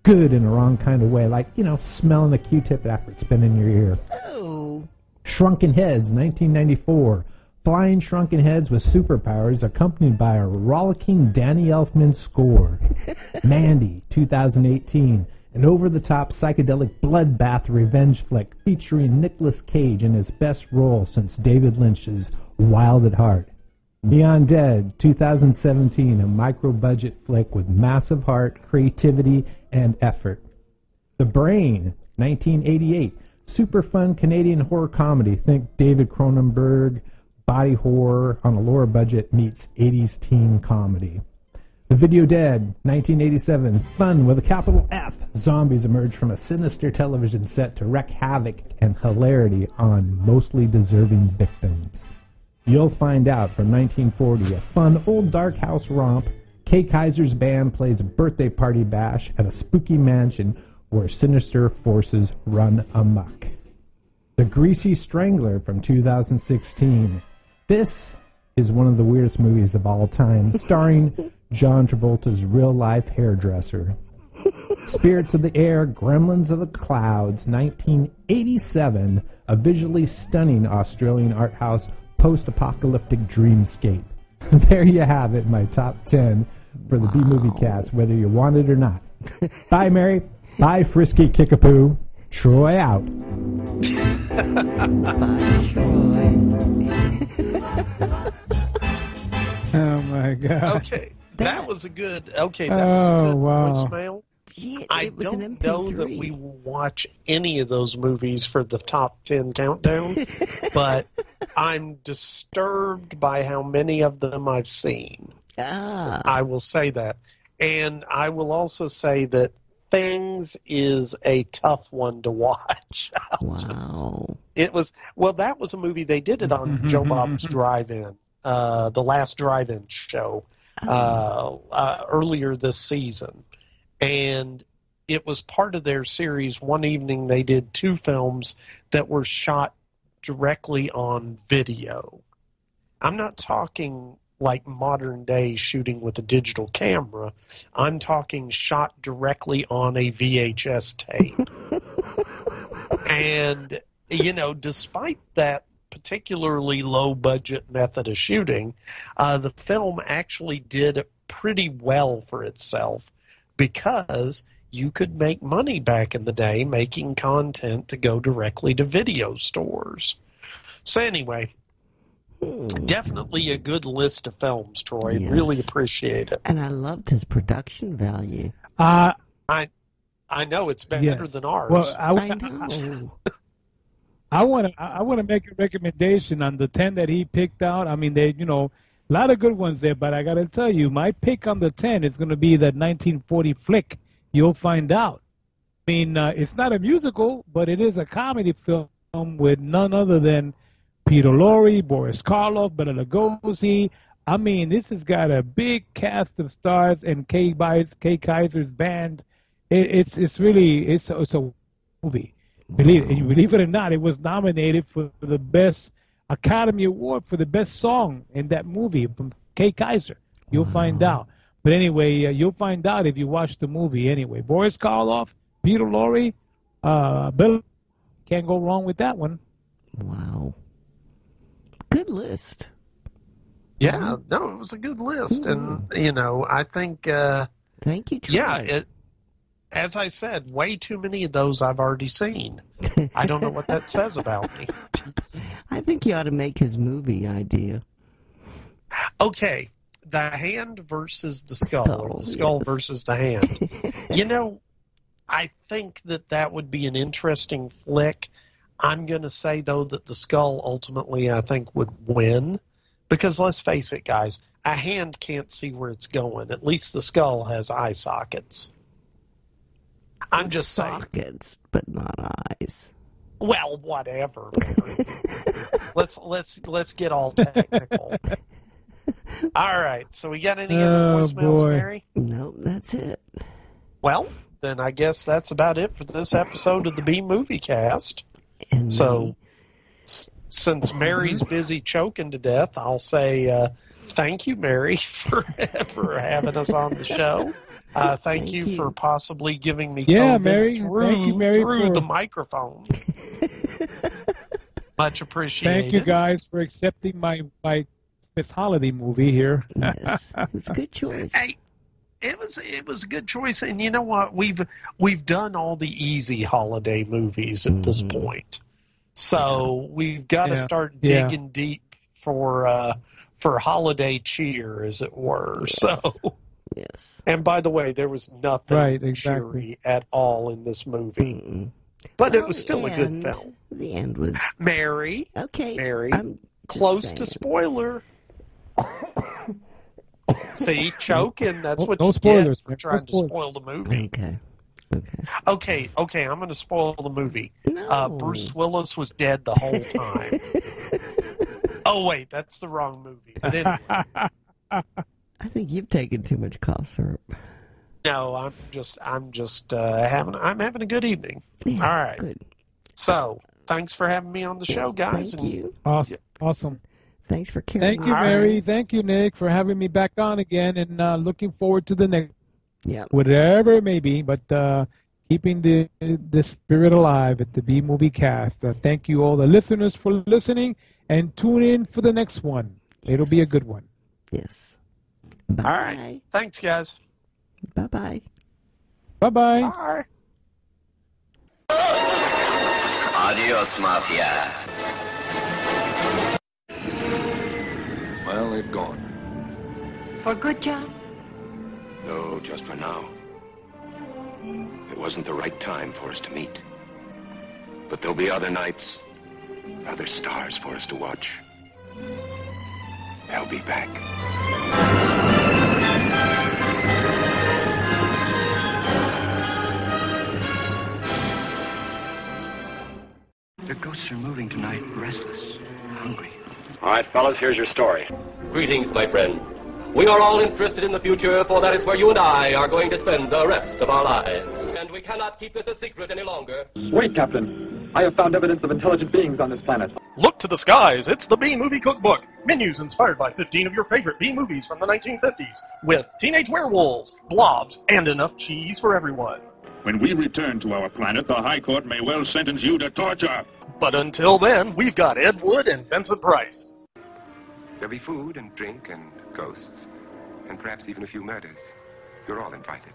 Good in a wrong kind of way, like, smelling a Q-tip after it's been in your ear. Oh. Shrunken Heads, 1994. Flying shrunken heads with superpowers accompanied by a rollicking Danny Elfman score. Mandy, 2018. An over-the-top psychedelic bloodbath revenge flick featuring Nicolas Cage in his best role since David Lynch's Wild at Heart. Beyond Dead, 2017, a micro-budget flick with massive heart, creativity, and effort. The Brain, 1988, super fun Canadian horror comedy. Think David Cronenberg, body horror on a lower budget meets 80s teen comedy. The Video Dead, 1987, fun with a capital F. Zombies emerge from a sinister television set to wreak havoc and hilarity on mostly deserving victims. You'll Find Out from 1940, a fun old dark house romp. Kay Kaiser's band plays a birthday party bash at a spooky mansion where sinister forces run amok. The Greasy Strangler from 2016. This is one of the weirdest movies of all time, starring John Travolta's real-life hairdresser. Spirits of the Air, Gremlins of the Clouds, 1987, a visually stunning Australian art house post-apocalyptic dreamscape. There you have it, my top 10 for the B-Movie Cast, whether you want it or not. Bye, Mary. Bye, Frisky Kickapoo. Troy out. Bye, Troy. Oh, my God. Okay. That was a good voicemail. Yeah, I don't know that we will watch any of those movies for the top 10 countdown, but I'm disturbed by how many of them I've seen. I will say that. And I will also say that Things is a tough one to watch. Wow. That was a movie, they did it on Joe Bob's Drive-In, the last drive-in show earlier this season. And it was part of their series. One evening they did two films that were shot directly on video. I'm not talking like modern day shooting with a digital camera. I'm talking shot directly on a VHS tape. And, despite that particularly low budget method of shooting, the film actually did pretty well for itself, because you could make money back in the day making content to go directly to video stores. So anyway, definitely a good list of films, Troy. Yes. Really appreciate it. And I loved his production value. I know it's better than ours. Well, I know. I want to make a recommendation on the 10 that he picked out. I mean, a lot of good ones there, but I got to tell you, my pick on the 10 is going to be that 1940 flick, You'll Find Out. I mean, it's not a musical, but it is a comedy film with none other than Peter Lorre, Boris Karloff, Bela Lugosi. I mean, this has got a big cast of stars and Kay Kaiser's band. It's a movie. Believe it or not, it was nominated for the best Academy Award for the best song in that movie from Kay Kaiser. You'll find out. But anyway, you'll find out if you watch the movie anyway. Boris Karloff, Peter Lorre, Bill. Can't go wrong with that one. Wow. Good list. Yeah, no, it was a good list. And, I think... thank you, Troy. Yeah, as I said, way too many of those I've already seen. I don't know what that says about me. I think you ought to make his movie idea. Okay, the hand versus the skull, or the skull versus the hand. You know, I think that would be an interesting flick. I'm going to say, though, that the skull ultimately, I think, would win. Because let's face it, guys, a hand can't see where it's going. At least the skull has eye sockets. I'm just saying. Sockets, but not eyes. Well, whatever. let's get all technical. All right, so we got any other voicemails, Mary? Nope, that's it. Well, then I guess that's about it for this episode of the B Movie Cast. And so, since Mary's busy choking to death, I'll say thank you, Mary, for having us on the show. Thank you for possibly giving me COVID Mary. Thank you, Mary, through the microphone. Much appreciated. Thank you guys for accepting my Miss Holiday movie here. Yes, it was a good choice. Hey, it was a good choice, and you know what? We've done all the easy holiday movies at this point, so we've got to start digging deep for holiday cheer, as it were. Yes. So, yes. And by the way, there was nothing cheery at all in this movie, but it was still a good film. The end was Mary. Okay, Mary. Close to spoiler. See, choking, that's what you get for trying to spoil the movie. Okay, I'm going to spoil the movie. No. Bruce Willis was dead the whole time. Oh, wait, that's the wrong movie. But anyway. I think you've taken too much cough syrup. No, I'm just having a good evening. Yeah, all right. Good. So, thanks for having me on the show, guys. Thank you. Awesome. Thanks for carrying. Thank you, Mary. Thank you, Nick, for having me back on again, and looking forward to the next. Yeah. Whatever it may be, but keeping the spirit alive at the B Movie Cast. Thank you all the listeners for listening, and tune in for the next one. It'll be a good one. Yes. Bye. All right. Thanks, guys. Bye-bye. Bye-bye. Bye. Adios, Mafia. Well, they've gone. For good, John? No, just for now. It wasn't the right time for us to meet. But there'll be other nights, other stars for us to watch. They'll be back. The ghosts are moving tonight, restless, hungry. All right, fellas, here's your story. Greetings, my friend. We are all interested in the future, for that is where you and I are going to spend the rest of our lives. And we cannot keep this a secret any longer. Wait, Captain. I have found evidence of intelligent beings on this planet. Look to the skies. It's the B-Movie Cookbook. Menus inspired by 15 of your favorite B-movies from the 1950s. With teenage werewolves, blobs, and enough cheese for everyone. When we return to our planet, the High Court may well sentence you to torture. But until then, we've got Ed Wood and Vincent Price. There'll be food and drink and ghosts, and perhaps even a few murders. You're all invited.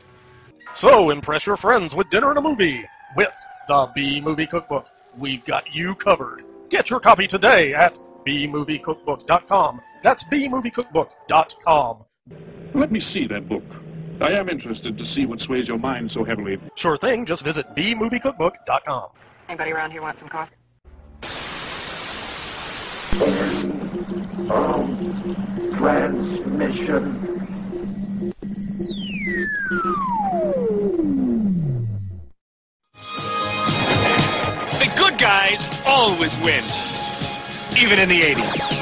So impress your friends with dinner and a movie with the B-Movie Cookbook. We've got you covered. Get your copy today at bmoviecookbook.com. That's bmoviecookbook.com. Let me see that book. I am interested to see what sways your mind so heavily. Sure thing. Just visit bmoviecookbook.com. Anybody around here want some coffee? Transmission. The good guys always win, even in the 80s.